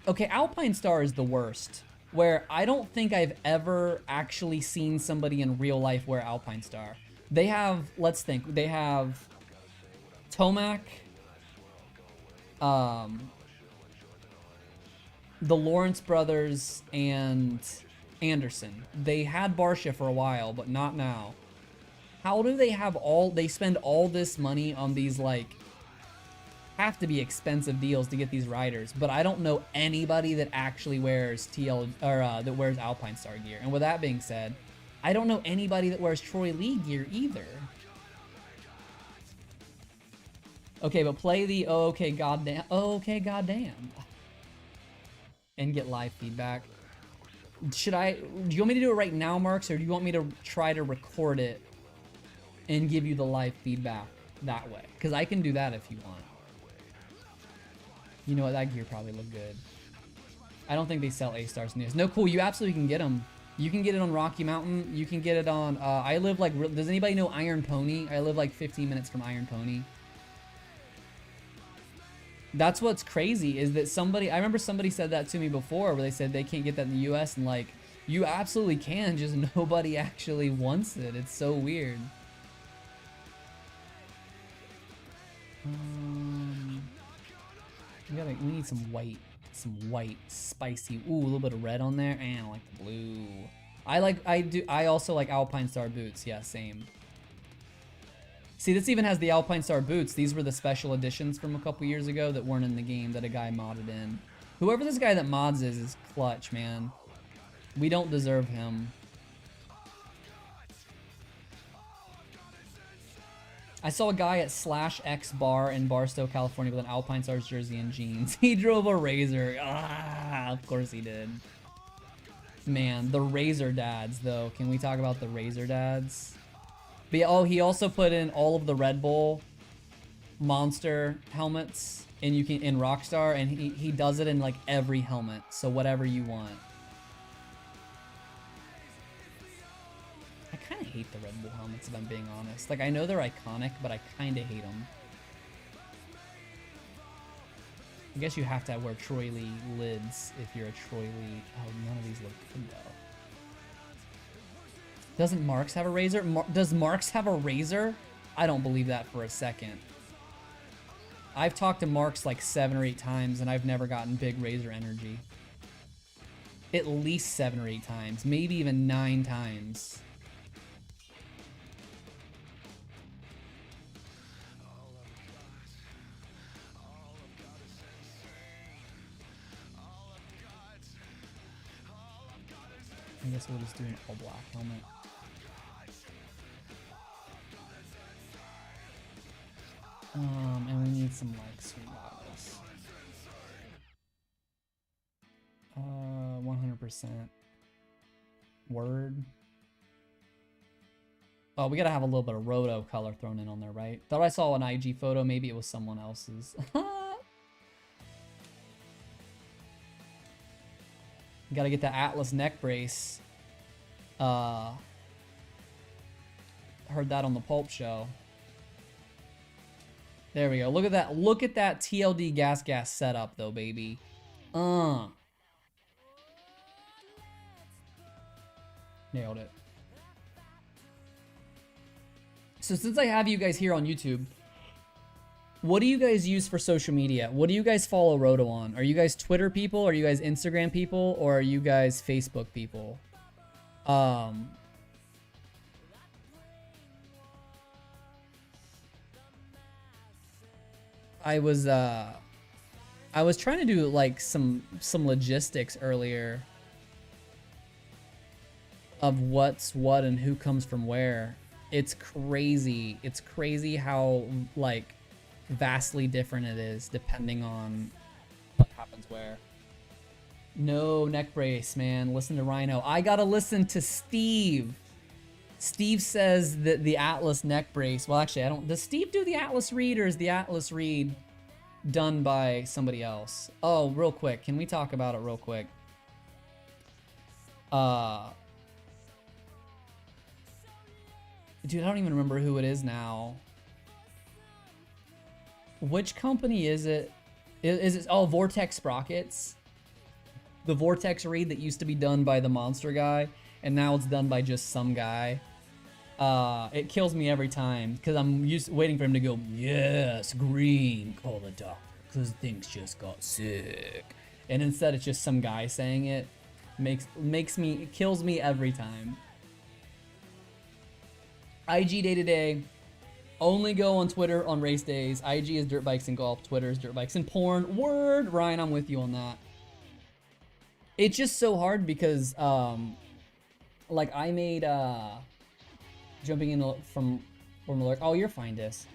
okay, Alpine Star is the worst, where I don't think I've ever actually seen somebody in real life wear Alpine Star. They have, let's think, they have Tomac, the Lawrence brothers, and Anderson. They had Barsha for a while, but not now. How do they have they spend all this money on these, like, have to be expensive deals to get these riders, but I don't know anybody that actually wears that wears Alpine Star gear. And with that being said, I don't know anybody that wears Troy Lee gear either. Okay, but play the oh okay goddamn and get live feedback. Do you want me to do it right now, Marks, or do you want me to try to record it and give you the live feedback that way? Because I can do that if you want. You know what, that gear probably looked good. I don't think they sell A-Stars news. No, cool, you absolutely can get them. You can get it on Rocky Mountain. You can get it on, I live like, does anybody know Iron Pony? I live like 15 minutes from Iron Pony. That's what's crazy, is that I remember somebody said that to me before, where they said they can't get that in the US, and like, you absolutely can, just nobody actually wants it. It's so weird. We need some white, spicy. Ooh, a little bit of red on there. And I like the blue. I also like Alpine Star boots. Yeah, same. See, this even has the Alpine Star boots. These were the special editions from a couple years ago that weren't in the game that a guy modded in. Whoever this guy that mods is clutch, man. We don't deserve him. I saw a guy at /X bar in Barstow, California with an Alpine Stars jersey and jeans. He drove a Razor. Ah, of course he did. Man, the Razor dads, though. Can we talk about the Razor dads? But yeah, oh, he also put in all of the Red Bull Monster helmets in Rockstar, and he does it in like every helmet. So whatever you want. I kind of hate the Red Bull helmets, if I'm being honest. Like, I know they're iconic, but I kind of hate them. I guess you have to wear Troy Lee lids if you're a Troy Lee. Oh, none of these look good, though. Doesn't Marks have a Razor? Does Marks have a Razor? I don't believe that for a second. I've talked to Marks like 7 or 8 times, and I've never gotten big Razor energy. At least 7 or 8 times, maybe even 9 times. I guess we'll just do an all black helmet. And we need some like sweet bottles. 100%. Word. Oh, we gotta have a little bit of Roto color thrown in on there, right? Thought I saw an IG photo. Maybe it was someone else's. Gotta get the Atlas neck brace. Heard that on the Pulp Show. There we go. Look at that. Look at that TLD gas setup, though, baby. Nailed it. So since I have you guys here on YouTube, what do you guys use for social media? What do you guys follow Roto on? Are you guys Twitter people? Are you guys Instagram people? Or are you guys Facebook people? I was trying to do like some logistics earlier of what's what and who comes from where. It's crazy. It's crazy how like vastly different it is depending on what happens where. No neck brace, man. Listen to Rhino. I gotta listen to Steve. Steve says that the Atlas neck brace. Well, actually, I don't. Does Steve do the Atlas read, or is the Atlas read done by somebody else? Oh, real quick. Can we talk about it real quick? Dude, I don't even remember who it is now. Which company is it Is it, oh, Vortex Sprockets? The Vortex read that used to be done by the monster guy, and now it's done by just some guy. It kills me every time, because I'm waiting for him to go, yes, green, call the doctor, because things just got sick. And instead it's just some guy saying it. It kills me every time. IG day to day. Only go on Twitter on race days. IG is dirt bikes and golf. Twitter is dirt bikes and porn. Word, Ryan, I'm with you on that. It's just so hard because, like I made, jumping in from alert. Oh, you're fine, Dis.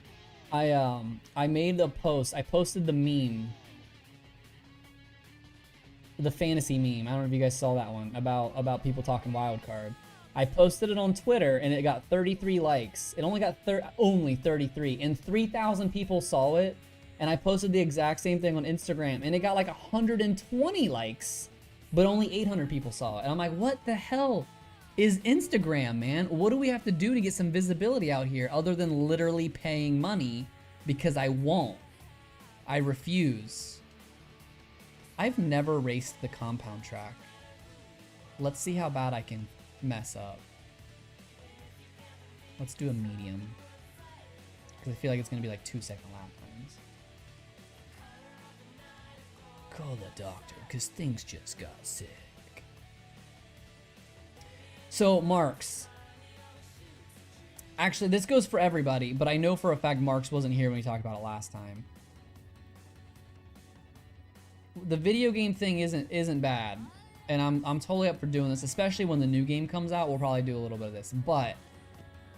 I made a post. I posted the meme, the fantasy meme. I don't know if you guys saw that one about people talking wildcard. I posted it on Twitter and it got 33 likes. It only got only 33, and 3,000 people saw it. And I posted the exact same thing on Instagram and it got like 120 likes, but only 800 people saw it. And I'm like, what the hell is Instagram, man? What do we have to do to get some visibility out here other than literally paying money? Because I won't. I refuse. I've never raced the compound track. Let's see how bad I can mess up. Let's do a medium, because I feel like it's gonna be like 2-second lap times. Call the doctor, because things just got sick. So Marks, actually this goes for everybody, but I know for a fact Marks wasn't here when we talked about it last time. The video game thing isn't bad. And I'm totally up for doing this, especially when the new game comes out. We'll probably do a little bit of this. But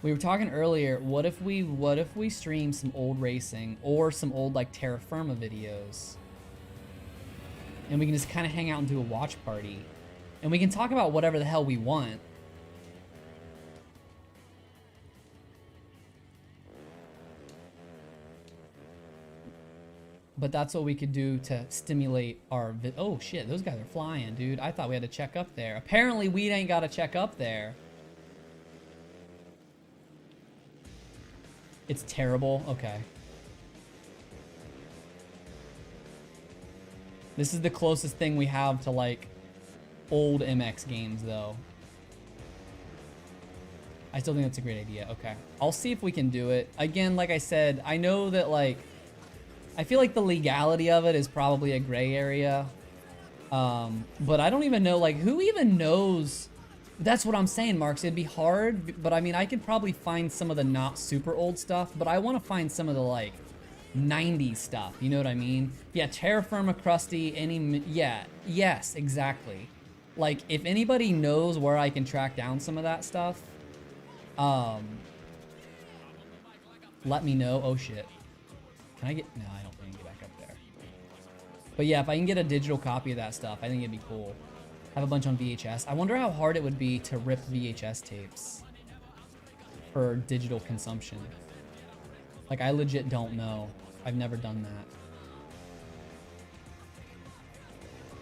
we were talking earlier, what if we stream some old racing or some old like Terra Firma videos? And we can just kind of hang out and do a watch party. And we can talk about whatever the hell we want. But that's what we could do to stimulate our... Oh, shit. Those guys are flying, dude. I thought we had to check up there. Apparently, we ain't got to check up there. It's terrible. Okay. This is the closest thing we have to, like, old MX games, though. I still think that's a great idea. Okay. I'll see if we can do it. Again, like I said, I know that, like... I feel like the legality of it is probably a gray area. But I don't even know, like, who even knows? That's what I'm saying, Marks. It'd be hard, but I mean, I could probably find some of the not super old stuff, but I want to find some of the, like, 90s stuff. You know what I mean? Yeah, Terra Firma, Krusty, yeah, yes, exactly. Like, if anybody knows where I can track down some of that stuff, let me know. Oh, shit. Can I get... No, I don't think I can get back up there. But yeah, if I can get a digital copy of that stuff, I think it'd be cool. Have a bunch on VHS. I wonder how hard it would be to rip VHS tapes for digital consumption. Like, I legit don't know. I've never done that.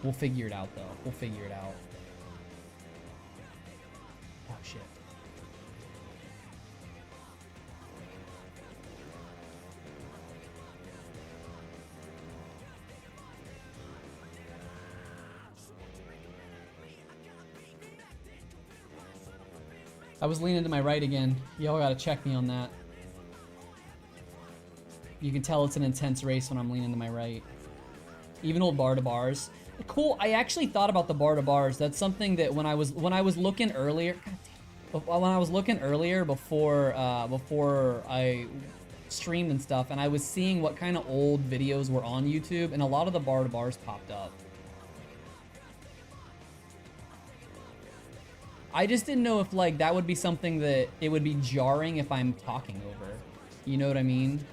We'll figure it out, though. We'll figure it out. Oh, shit. I was leaning to my right again. Y'all gotta check me on that. You can tell it's an intense race when I'm leaning to my right. Even old bar to bars. Cool. I actually thought about the bar to bars. That's something that when I was looking earlier, when I was looking earlier before I streamed and stuff, and I was seeing what kind of old videos were on YouTube, and a lot of the bar to bars popped up. I just didn't know if, like, that would be something that it would be jarring if I'm talking over. You know what I mean?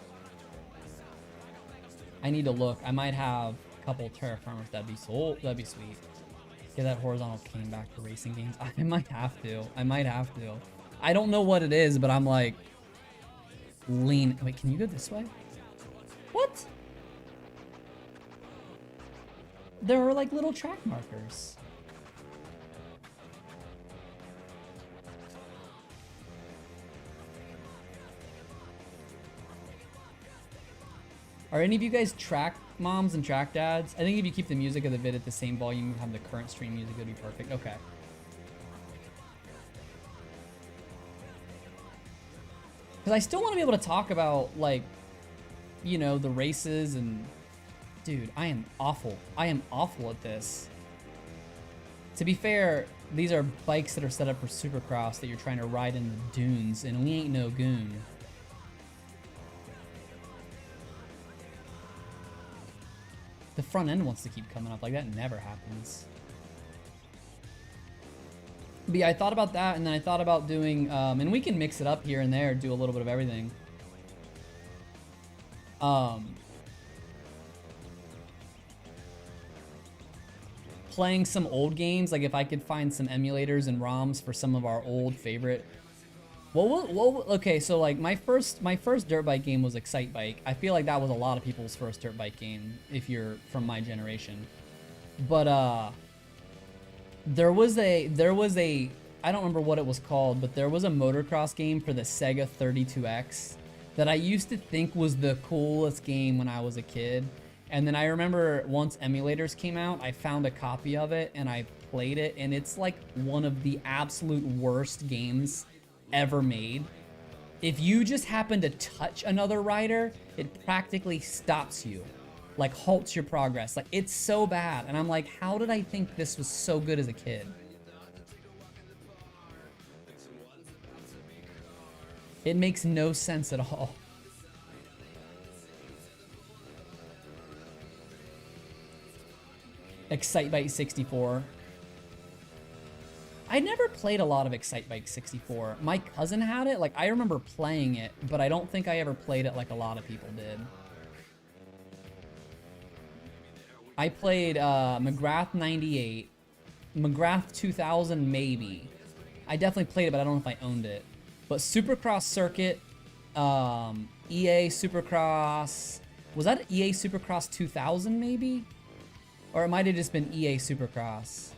I need to look. I might have a couple Terra Firmas. That'd be sweet. Get that horizontal cane back to racing games. I might have to. I don't know what it is, but I'm like... Wait, can you go this way? What? There are, like, little track markers. Are any of you guys track moms and track dads? I think if you keep the music of the vid at the same volume you have the current stream music, it'll be perfect. Okay. Because I still want to be able to talk about, like, you know, the races and... Dude, I am awful. I am awful at this. To be fair, these are bikes that are set up for Supercross that you're trying to ride in the dunes, and we ain't no goon. The front end wants to keep coming up. Like, that never happens. But yeah, I thought about that, and then I thought about doing, and we can mix it up here and there, do a little bit of everything. Playing some old games, like if I could find some emulators and ROMs for some of our old favorite. Okay, so like my first dirt bike game was Excite Bike. I feel like that was a lot of people's first dirt bike game if you're from my generation. But there was a I don't remember what it was called, but there was a motocross game for the Sega 32X that I used to think was the coolest game when I was a kid. And then I remember once emulators came out, I found a copy of it and I played it, and it's like one of the absolute worst games ever made. If you just happen to touch another rider, it practically stops you, like halts your progress. Like, it's so bad. And I'm like, how did I think this was so good as a kid? It makes no sense at all. Excite Bike 64. I never played a lot of Excite Bike 64. My cousin had it. Like, I remember playing it, but I don't think I ever played it like a lot of people did. I played McGrath 98, McGrath 2000 maybe. I definitely played it, but I don't know if I owned it. But Supercross Circuit, EA Supercross, was that EA Supercross 2000 maybe? Or it might have just been EA Supercross.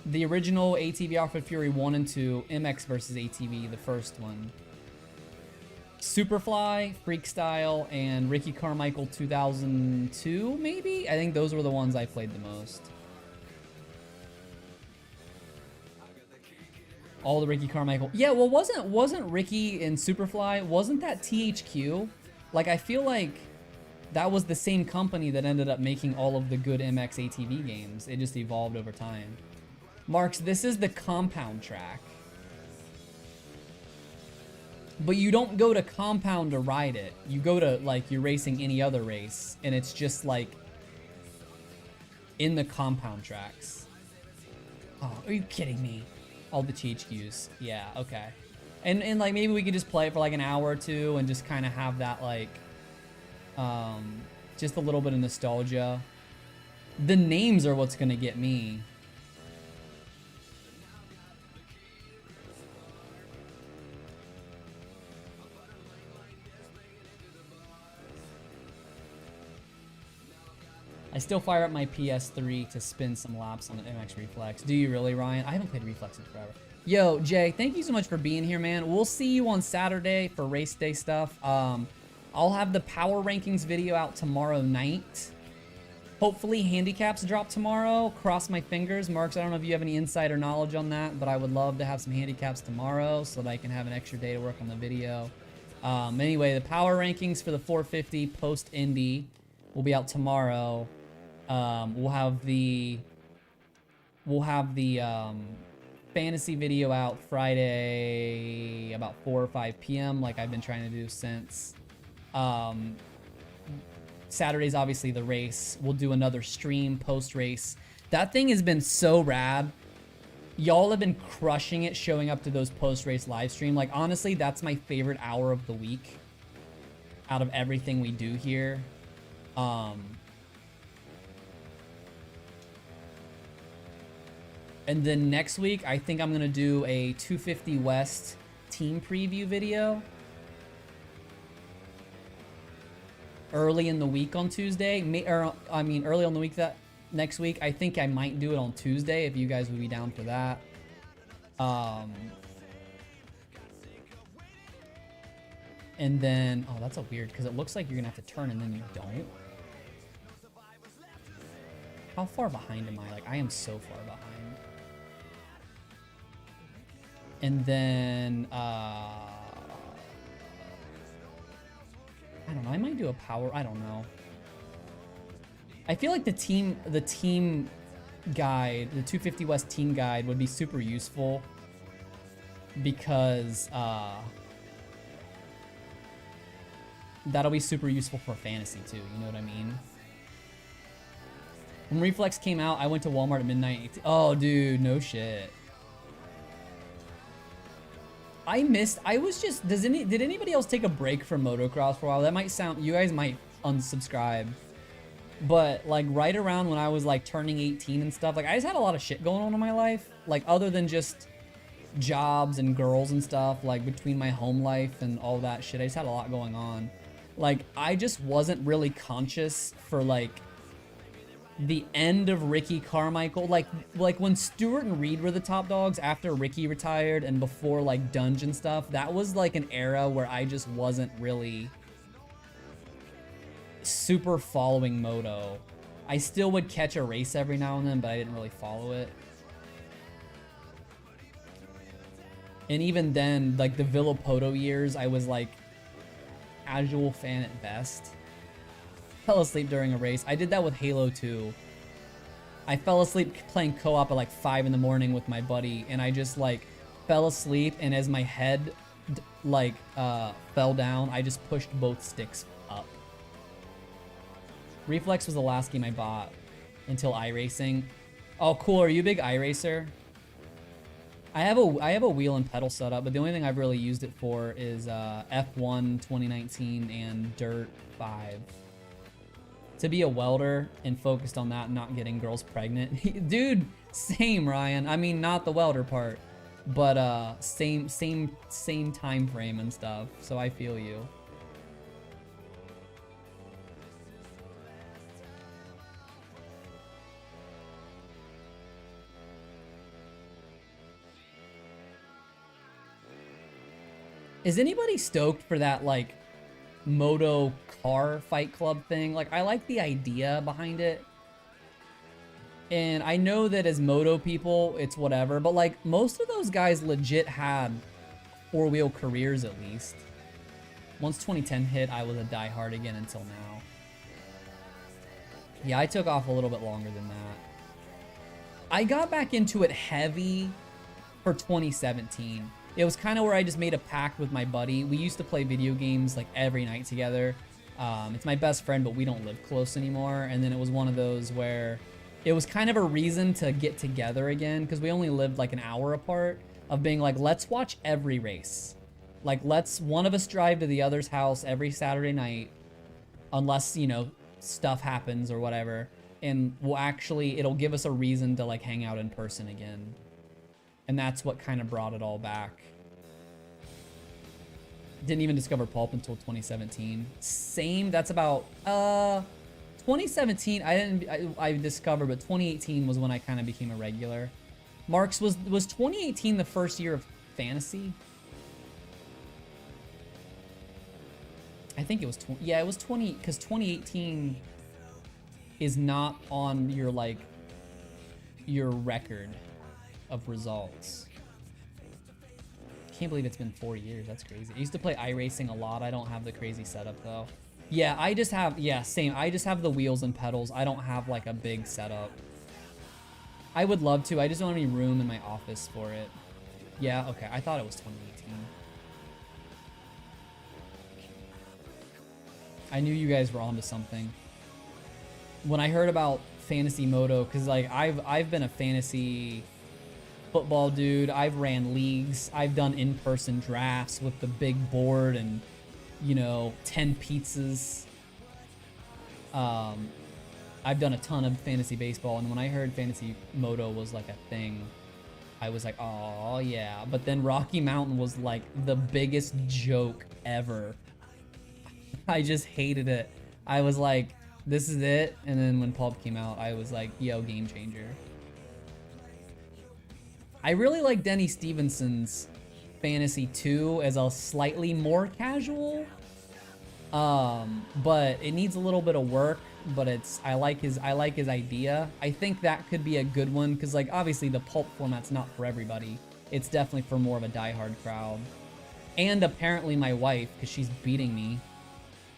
The original ATV Alpha Fury 1 and 2, MX versus ATV, the first one. Superfly, Freakstyle, and Ricky Carmichael 2002, maybe? I think those were the ones I played the most. All the Ricky Carmichael. Yeah, well, wasn't Ricky in Superfly, wasn't that THQ? Like, I feel like that was the same company that ended up making all of the good MX ATV games. It just evolved over time. Marks, this is the compound track. But you don't go to compound to ride it. You go to, like, you're racing any other race, and it's just, like, in the compound tracks. Oh, are you kidding me? All the THQs. Yeah, okay. And like, maybe we could just play it for, like, an hour or two and just kind of have that, like, just a little bit of nostalgia. The names are what's gonna get me. I still fire up my PS3 to spin some laps on the MX Reflex. Do you really, Ryan? I haven't played Reflex in forever. Yo, Jay, thank you so much for being here, man. We'll see you on Saturday for race day stuff. I'll have the power rankings video out tomorrow night. Hopefully handicaps drop tomorrow. Cross my fingers. Marks, I don't know if you have any insider knowledge on that, but I would love to have some handicaps tomorrow so that I can have an extra day to work on the video. Anyway, the power rankings for the 450 post Indy will be out tomorrow. We'll have the fantasy video out Friday about 4 or 5 p.m. like I've been trying to do since. Saturday's obviously the race. We'll do another stream post-race. That thing has been so rad. Y'all have been crushing it showing up to those post-race live stream. Like, honestly, that's my favorite hour of the week out of everything we do here. And then next week, I think I'm gonna do a 250 West team preview video. Early in the week on Tuesday, early on the week that next week. I think I might do it on Tuesday if you guys would be down for that. And then, oh, that's a weird, because it looks like you're gonna have to turn and then you don't. How far behind am I? Like, I am so far behind. And then, I don't know. I might do a power. I don't know. I feel like the team guide, the 250 West team guide would be super useful because that'll be super useful for fantasy too. You know what I mean? When Reflex came out, I went to Walmart at midnight. Oh, dude, no shit. I was just, did anybody else take a break from motocross for a while? That might sound, you guys might unsubscribe. But like right around when I was like turning 18 and stuff, like I just had a lot of shit going on in my life. Like other than just jobs and girls and stuff, like between my home life and all that shit, I just had a lot going on. Like I just wasn't really conscious for like the end of Ricky Carmichael, like when Stewart and Reed were the top dogs after Ricky retired and before like Dunge and stuff, that was like an era where I just wasn't really super following moto. I still would catch a race every now and then, but I didn't really follow it. And even then, like the Villapoto years, I was like casual fan at best. Fell asleep during a race. I did that with Halo 2. I fell asleep playing co-op at like 5 in the morning with my buddy, and I just like fell asleep, and as my head like fell down, I just pushed both sticks up. Reflex was the last game I bought until iRacing. Oh, cool. Are you a big iRacer? I have a wheel and pedal setup, but the only thing I've really used it for is F1 2019 and Dirt 5. To be a welder and focused on that and not getting girls pregnant. Dude, same, Ryan. I mean, not the welder part, but same time frame and stuff. So I feel you. Is anybody stoked for that like Moto car fight club thing? Like I like the idea behind it, and I know that as moto people it's whatever, but like most of those guys legit had four-wheel careers at least. Once 2010 hit, I was a diehard again until now. Yeah, I took off a little bit longer than that. I got back into it heavy for 2017. It was kind of where I just made a pact with my buddy. We used to play video games like every night together. It's my best friend, but we don't live close anymore. And then it was one of those where it was kind of a reason to get together again, because we only lived like an hour apart, of being like, let's watch every race. Like, let's one of us drive to the other's house every Saturday night, unless, you know, stuff happens or whatever. And it'll give us a reason to like hang out in person again. And that's what kind of brought it all back. Didn't even discover Pulp until 2017. Same, that's about 2017 I discovered, but 2018 was when I kind of became a regular. Marks, was 2018 the first year of fantasy? I think it was yeah, it was 20, because 2018 is not on your like your record of results. Can't believe it's been 4 years. That's crazy. I used to play iRacing a lot. I don't have the crazy setup though. Yeah, I just have, yeah, same. I just have the wheels and pedals. I don't have like a big setup. I would love to. I just don't have any room in my office for it. Yeah, okay. I thought it was 2018. I knew you guys were onto something. When I heard about Fantasy Moto, because like I've been a fantasy football dude. I've ran leagues. I've done in-person drafts with the big board and, you know, 10 pizzas. I've done a ton of fantasy baseball, and when I heard Fantasy Moto was like a thing, I was like, oh yeah. But then Rocky Mountain was like the biggest joke ever. I just hated it. I was like, this is it. And then when Pulp came out, I was like, yo, game changer. I really like Denny Stevenson's Fantasy 2 as a slightly more casual. But it needs a little bit of work, but I like his idea. I think that could be a good one because like obviously the pulp format's not for everybody. It's definitely for more of a diehard crowd. And apparently my wife, because she's beating me.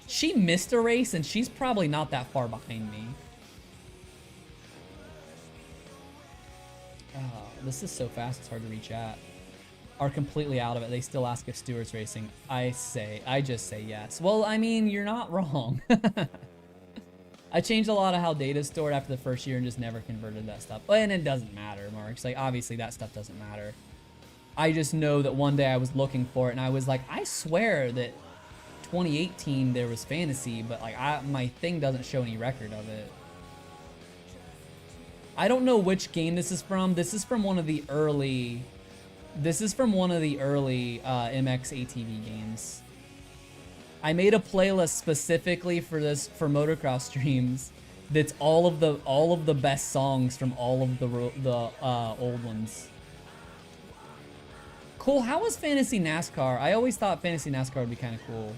She missed a race and she's probably not that far behind me. This is so fast, it's hard to reach at. Are completely out of it. They still ask if Stewart's racing. I just say yes. Well, I mean, you're not wrong. I changed a lot of how data's stored after the first year and just never converted that stuff. And it doesn't matter, Marks. Like, obviously that stuff doesn't matter. I just know that one day I was looking for it and I was like, I swear that 2018 there was fantasy, but like my thing doesn't show any record of it. I don't know which game this is from. This is from one of the early MX ATV games. I made a playlist specifically for motocross streams. That's all of the best songs from all of the old ones. Cool. How was Fantasy NASCAR? I always thought Fantasy NASCAR would be kind of cool.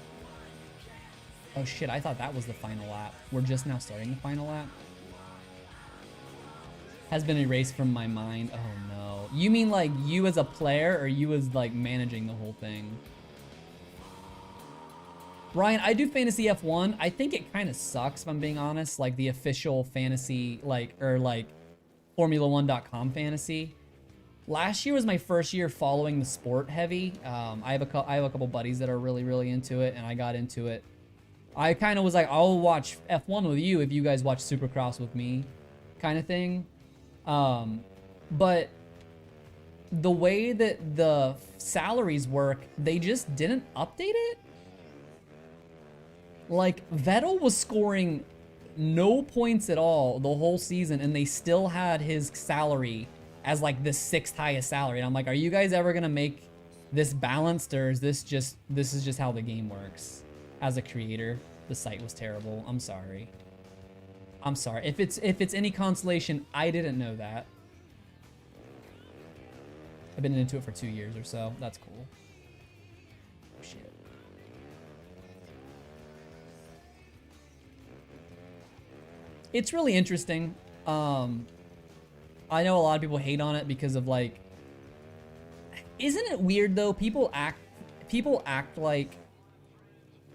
Oh shit! I thought that was the final lap. We're just now starting the final lap. Has been erased from my mind. Oh no. You mean like you as a player or you as like managing the whole thing? Ryan, I do Fantasy F1. I think it kind of sucks if I'm being honest. Like the official fantasy, like Formula1.com fantasy. Last year was my first year following the sport heavy. I have a couple buddies that are really into it, and I got into it. I kind of was like, I'll watch F1 with you if you guys watch Supercross with me, kind of thing. But the way that the salaries work, they just didn't update it. Like, Vettel was scoring no points at all the whole season, and they still had his salary as like the 6th highest salary. And I'm like, are you guys ever gonna make this balanced, or is this is just how the game works? As a creator, the site was terrible. I'm sorry. I'm sorry. If it's any consolation, I didn't know that. I've been into it for 2 years or so. That's cool. Oh shit. It's really interesting. I know a lot of people hate on it because of like, isn't it weird though? People act like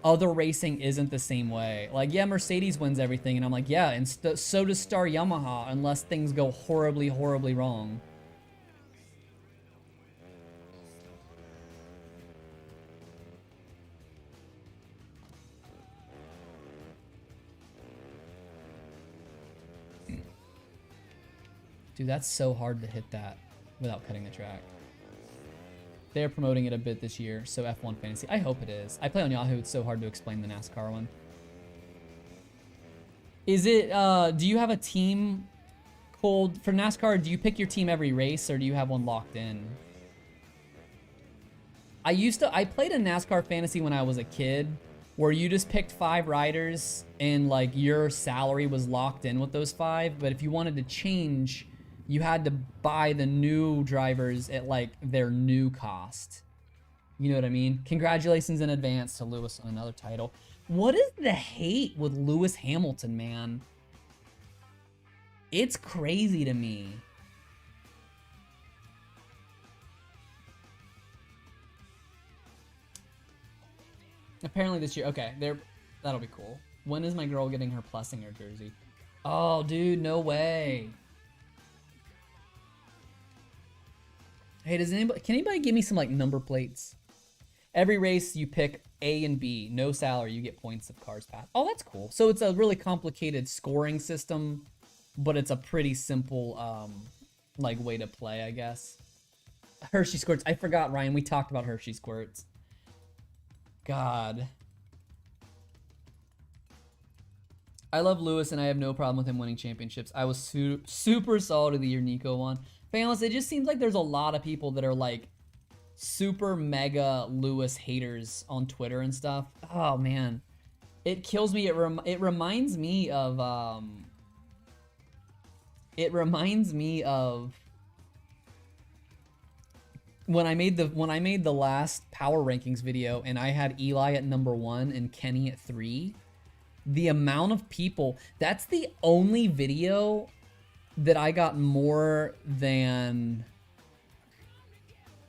other racing isn't the same way. Like, yeah, Mercedes wins everything, and I'm like, yeah, and so does Star Yamaha, unless things go horribly wrong. Dude, that's so hard to hit that without cutting the track. They're promoting it a bit this year, so F1 Fantasy. I hope it is. I play on Yahoo. It's so hard to explain the NASCAR one. Is it, do you have a team called, for NASCAR, do you pick your team every race, or do you have one locked in? I played a NASCAR Fantasy when I was a kid, where you just picked 5 riders, and like your salary was locked in with those 5, but if you wanted to change, you had to buy the new drivers at like their new cost. You know what I mean? Congratulations in advance to Lewis on another title. What is the hate with Lewis Hamilton, man? It's crazy to me. Apparently this year, okay, that'll be cool. When is my girl getting her Plessinger jersey? Oh, dude, no way. Hey, can anybody give me some like number plates? Every race you pick A and B, no salary, you get points if cars pass. Oh, that's cool. So it's a really complicated scoring system, but it's a pretty simple like way to play, I guess. Hershey squirts. I forgot, Ryan. We talked about Hershey squirts. God. I love Lewis, and I have no problem with him winning championships. I was super solid of the year Nico won. Fanless, it just seems like there's a lot of people that are like super mega Lewis haters on Twitter and stuff. Oh man, it kills me. It reminds me of when I made the last power rankings video and I had Eli at number 1 and Kenny at 3, the amount of people, that's the only video that I got more than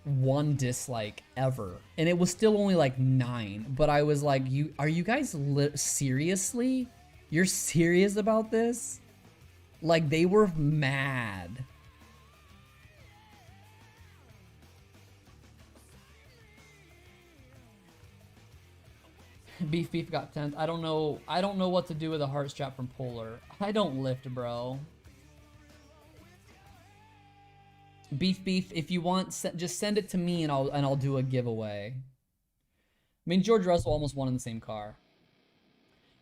1 dislike ever, and it was still only like 9. But I was like, are you guys seriously? You're serious about this? Like, they were mad. Beef got 10th. I don't know what to do with a heart strap from Polar. I don't lift, bro. Beef, if you want, just send it to me and I'll do a giveaway. I mean, George Russell almost won in the same car.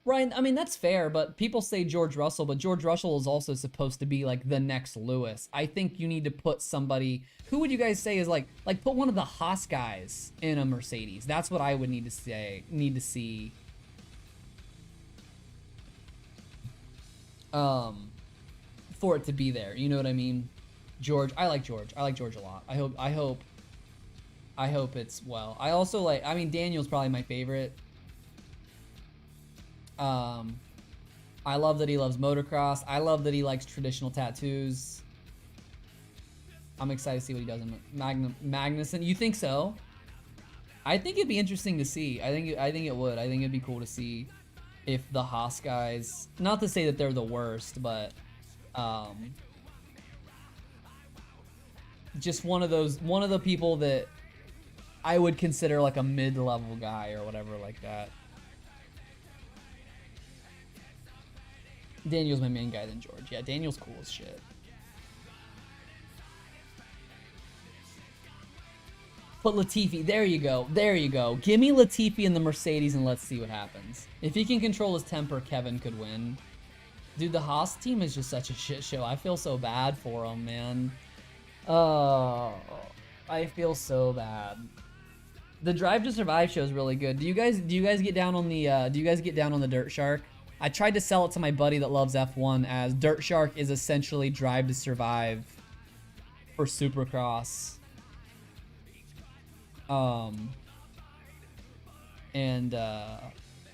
Ryan, I mean, that's fair, but people say George Russell, but George Russell is also supposed to be like the next Lewis. I think you need to put somebody, who would you guys say is like put one of the Haas guys in a Mercedes. That's what I would need to see. For it to be there. You know what I mean? George, I like George. I like George a lot. I hope it's well. I also like, I mean, Daniel's probably my favorite. I love that he loves motocross. I love that he likes traditional tattoos. I'm excited to see what he does in Magnussen. You think so? I think it'd be interesting to see. I think it would. I think it'd be cool to see if the Haas guys, not to say that they're the worst, but just one of the people that I would consider like a mid-level guy or whatever like that. Daniel's my main guy than George. Yeah, Daniel's cool as shit. Put Latifi. There you go. There you go. Give me Latifi in the Mercedes and let's see what happens. If he can control his temper, Kevin could win. Dude, the Haas team is just such a shit show. I feel so bad for them, man. Oh, I feel so bad. The Drive to Survive show is really good. Do you guys get down on the Dirt Shark? I tried to sell it to my buddy that loves F1 as Dirt Shark is essentially Drive to Survive for Supercross. I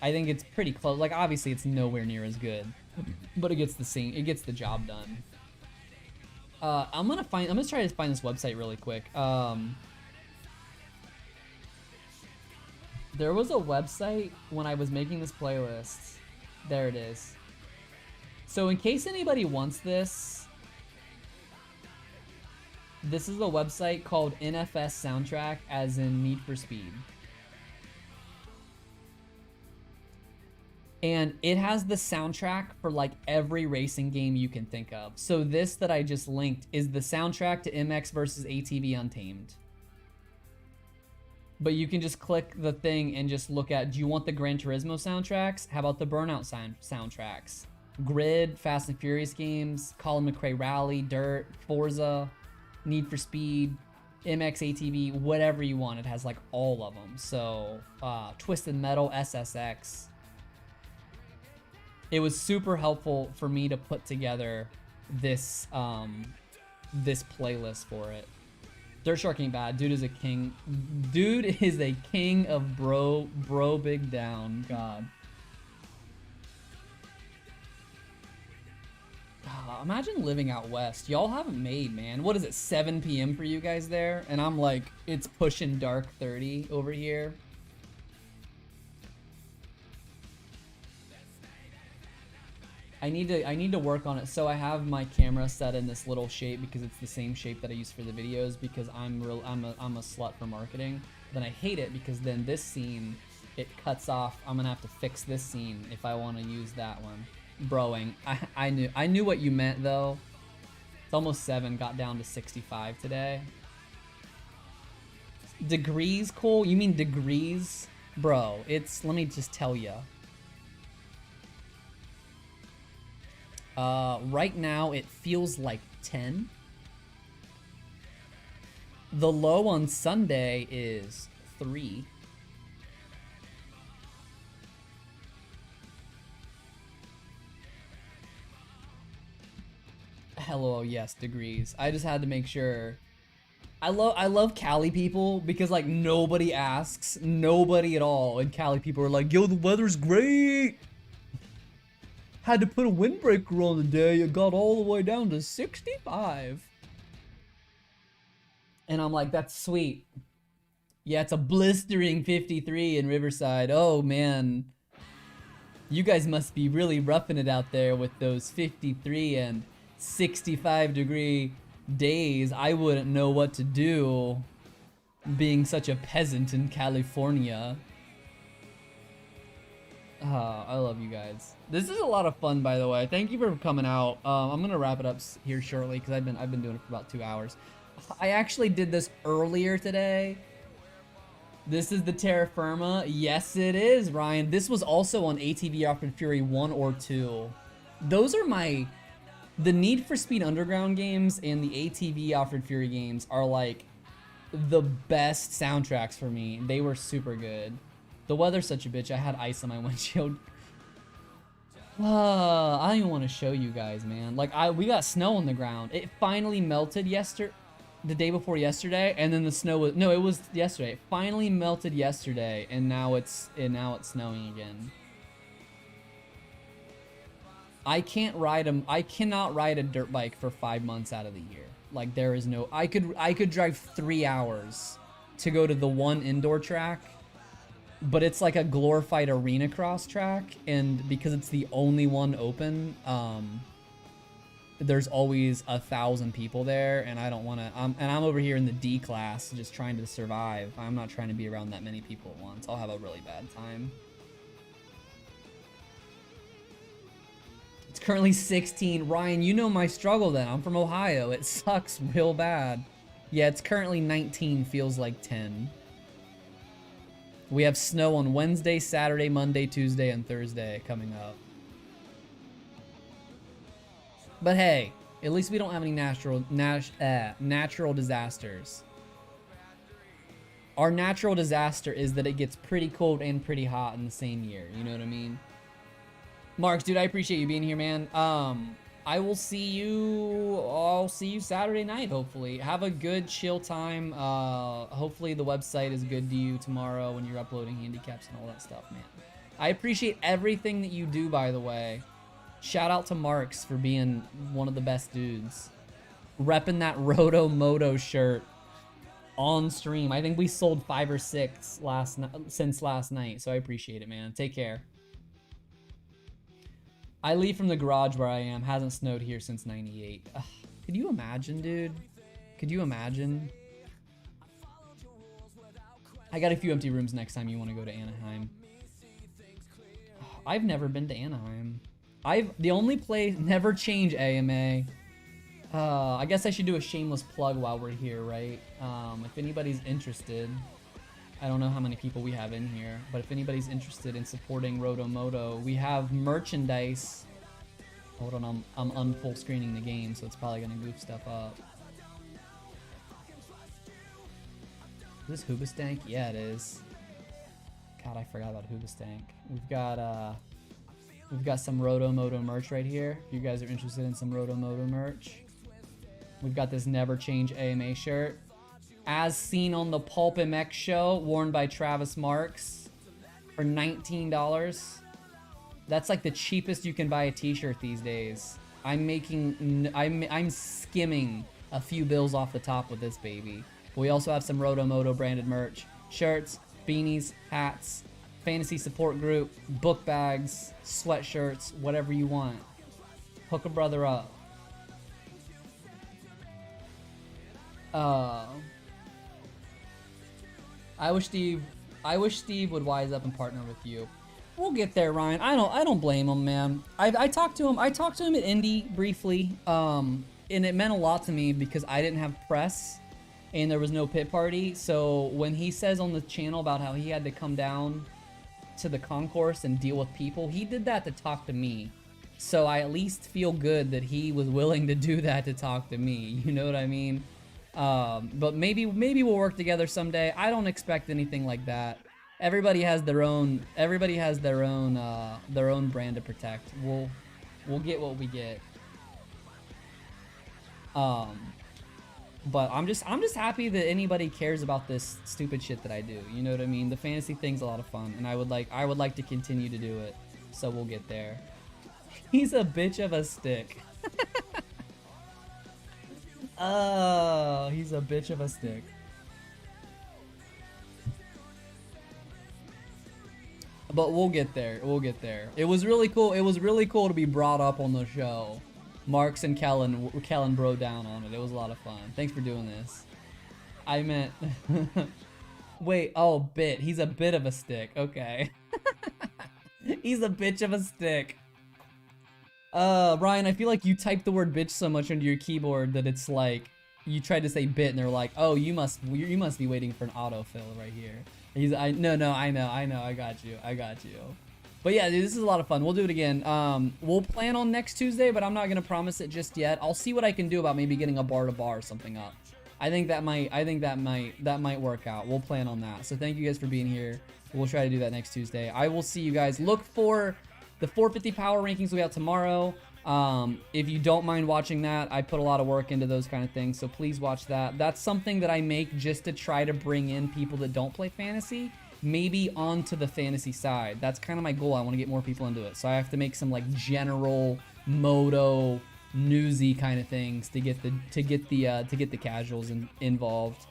think it's pretty close. Like, obviously it's nowhere near as good, but it gets the job done. I'm gonna try to find this website really quick. There was a website when I was making this playlist. There it is. So in case anybody wants this is a website called NFS Soundtrack, as in Need for Speed. And it has the soundtrack for like every racing game you can think of. So this that I just linked is the soundtrack to MX versus ATV Untamed. But you can just click the thing and just look at, do you want the Gran Turismo soundtracks? How about the Burnout soundtracks? Grid, Fast and Furious games, Colin McRae Rally, Dirt, Forza, Need for Speed, MX ATV, whatever you want. It has like all of them. So Twisted Metal, SSX. It was super helpful for me to put together this this playlist for it. Dirt Shark ain't bad. Dude is a king. Dude is a king of bro big down. God. Imagine living out west. Y'all haven't made, man. What is it, 7 p.m. for you guys there? And I'm like, it's pushing dark 30 over here. I need to work on it. So I have my camera set in this little shape because it's the same shape that I use for the videos, because I'm a slut for marketing. Then I hate it because then this scene, it cuts off. I'm gonna have to fix this scene if I want to use that one. Broing. I knew what you meant though. It's almost 7, got down to 65 today. Degrees, Cole? You mean degrees? Bro, it's, let me just tell you. Right now it feels like 10. The low on Sunday is 3. Hello, yes, degrees. I just had to make sure. I love Cali people because like nobody asks, nobody at all, and Cali people are like, yo, the weather's great. Had to put a windbreaker on today. It got all the way down to 65. And I'm like, that's sweet. Yeah, it's a blistering 53 in Riverside. Oh man. You guys must be really roughing it out there with those 53 and 65 degree days. I wouldn't know what to do being such a peasant in California. I love you guys. This is a lot of fun, by the way. Thank you for coming out. I'm gonna wrap it up here shortly because I've been doing it for about 2 hours. I actually did this earlier today. This is the Terra Firma. Yes, it is, Ryan. This was also on ATV Off-Road Fury 1 or 2. Those are the Need for Speed Underground games and the ATV Off-Road Fury games are like the best soundtracks for me. They were super good. The weather's such a bitch. I had ice on my windshield. I don't even want to show you guys, man. Like we got snow on the ground. It finally melted the day before yesterday, and then the snow was it was yesterday. It finally melted yesterday, and now it's snowing again. I cannot ride a dirt bike for 5 months out of the year. Like there is no I could drive 3 hours to go to the one indoor track, but it's like a glorified arena cross track, and because it's the only one open, there's always 1,000 people there, and I don't want to. And I'm over here in the D class, just trying to survive. I'm not trying to be around that many people at once. I'll have a really bad time. It's currently 16. Ryan, you know my struggle then. I'm from Ohio. It sucks real bad. Yeah, it's currently 19. Feels like 10. We have snow on Wednesday, Saturday, Monday, Tuesday, and Thursday coming up. But hey, at least we don't have any natural disasters. Our natural disaster is that it gets pretty cold and pretty hot in the same year. You know what I mean? Marks, dude, I appreciate you being here, man. I'll see you Saturday night, hopefully. Have a good, chill time. Hopefully the website is good to you tomorrow when you're uploading handicaps and all that stuff, man. I appreciate everything that you do, by the way. Shout out to Marks for being one of the best dudes. Repping that RotoMoto shirt on stream. I think we sold 5 or 6 since last night, so I appreciate it, man. Take care. I leave from the garage where I am. Hasn't snowed here since 98. Ugh, could you imagine, dude? Could you imagine? I got a few empty rooms next time you want to go to Anaheim. I've never been to Anaheim. The only place, never change AMA. I guess I should do a shameless plug while we're here, right? If anybody's interested, I don't know how many people we have in here, but if anybody's interested in supporting RotoMoto, we have merchandise. Hold on, I'm unfull screening the game, so it's probably gonna goof stuff up. Is this Hoobastank? Yeah, it is. God, I forgot about Hoobastank. We've got some RotoMoto merch right here. If you guys are interested in some RotoMoto merch. We've got this Never Change AMA shirt. As seen on the Pulp MX show, worn by Travis Marks for $19. That's like the cheapest you can buy a t-shirt these days. I'm skimming a few bills off the top with this baby. We also have some RotoMoto branded merch. Shirts, beanies, hats, fantasy support group, book bags, sweatshirts, whatever you want. Hook a brother up. I wish Steve would wise up and partner with you. We'll get there, Ryan. I don't blame him, man. I talked to him at Indy briefly, and it meant a lot to me because I didn't have press and there was no pit party. So when he says on the channel about how he had to come down to the concourse and deal with people, he did that to talk to me. So I at least feel good that he was willing to do that to talk to me. You know what I mean? But maybe we'll work together someday. I don't expect anything like that. Everybody has their own brand to protect. We'll get what we get. But I'm just happy that anybody cares about this stupid shit that I do. You know what I mean? The fantasy thing's a lot of fun, and I would like to continue to do it. So we'll get there. He's a bitch of a stick. Oh, he's a bitch of a stick. But we'll get there. We'll get there. It was really cool. It was really cool to be brought up on the show. Marks and Kellen bro down on it. It was a lot of fun. Thanks for doing this. I meant... Wait, oh, bit. He's a bit of a stick. Okay. He's a bitch of a stick. Ryan, I feel like you typed the word bitch so much into your keyboard that it's like you tried to say bit and they're like, oh, you must be waiting for an autofill right here. No, I know, I got you. But yeah, dude, this is a lot of fun. We'll do it again. We'll plan on next Tuesday, but I'm not gonna promise it just yet. I'll see what I can do about maybe getting a bar to bar or something up. I think that might work out. We'll plan on that. So thank you guys for being here. We'll try to do that next Tuesday. I will see you guys. Look for the 450 power rankings will be out tomorrow. If you don't mind watching that, I put a lot of work into those kind of things, so please watch that. That's something that I make just to try to bring in people that don't play fantasy, maybe onto the fantasy side. That's kind of my goal. I want to get more people into it, so I have to make some like general moto newsy kind of things to get the casuals involved.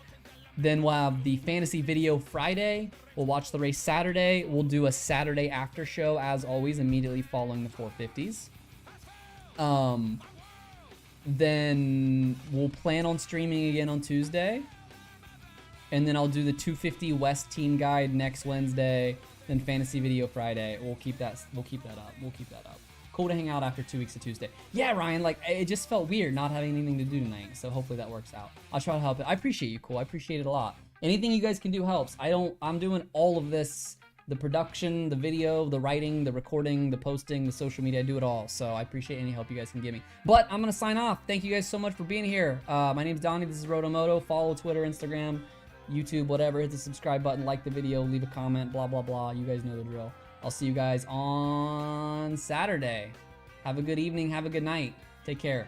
Then we'll have the fantasy video Friday. We'll watch the race Saturday. We'll do a Saturday after show as always, immediately following the 450s. Then we'll plan on streaming again on Tuesday. And then I'll do the 250 West team guide next Wednesday. Then fantasy video Friday. We'll keep that up. Cool to hang out after 2 weeks of Tuesday. Yeah, Ryan, like, it just felt weird not having anything to do tonight, so hopefully that works out. I'll try to help it. I appreciate you, Cole. I appreciate it a lot. Anything you guys can do helps. I'm doing all of this, the production, the video, the writing, the recording, the posting, the social media. I do it all, so I appreciate any help you guys can give me. But I'm gonna sign off. Thank you guys so much for being here. My name's Donnie. This is RotoMoto. Follow Twitter, Instagram, YouTube, whatever. Hit the subscribe button, like the video, leave a comment, blah, blah, blah. You guys know the drill. I'll see you guys on Saturday. Have a good evening. Have a good night. Take care.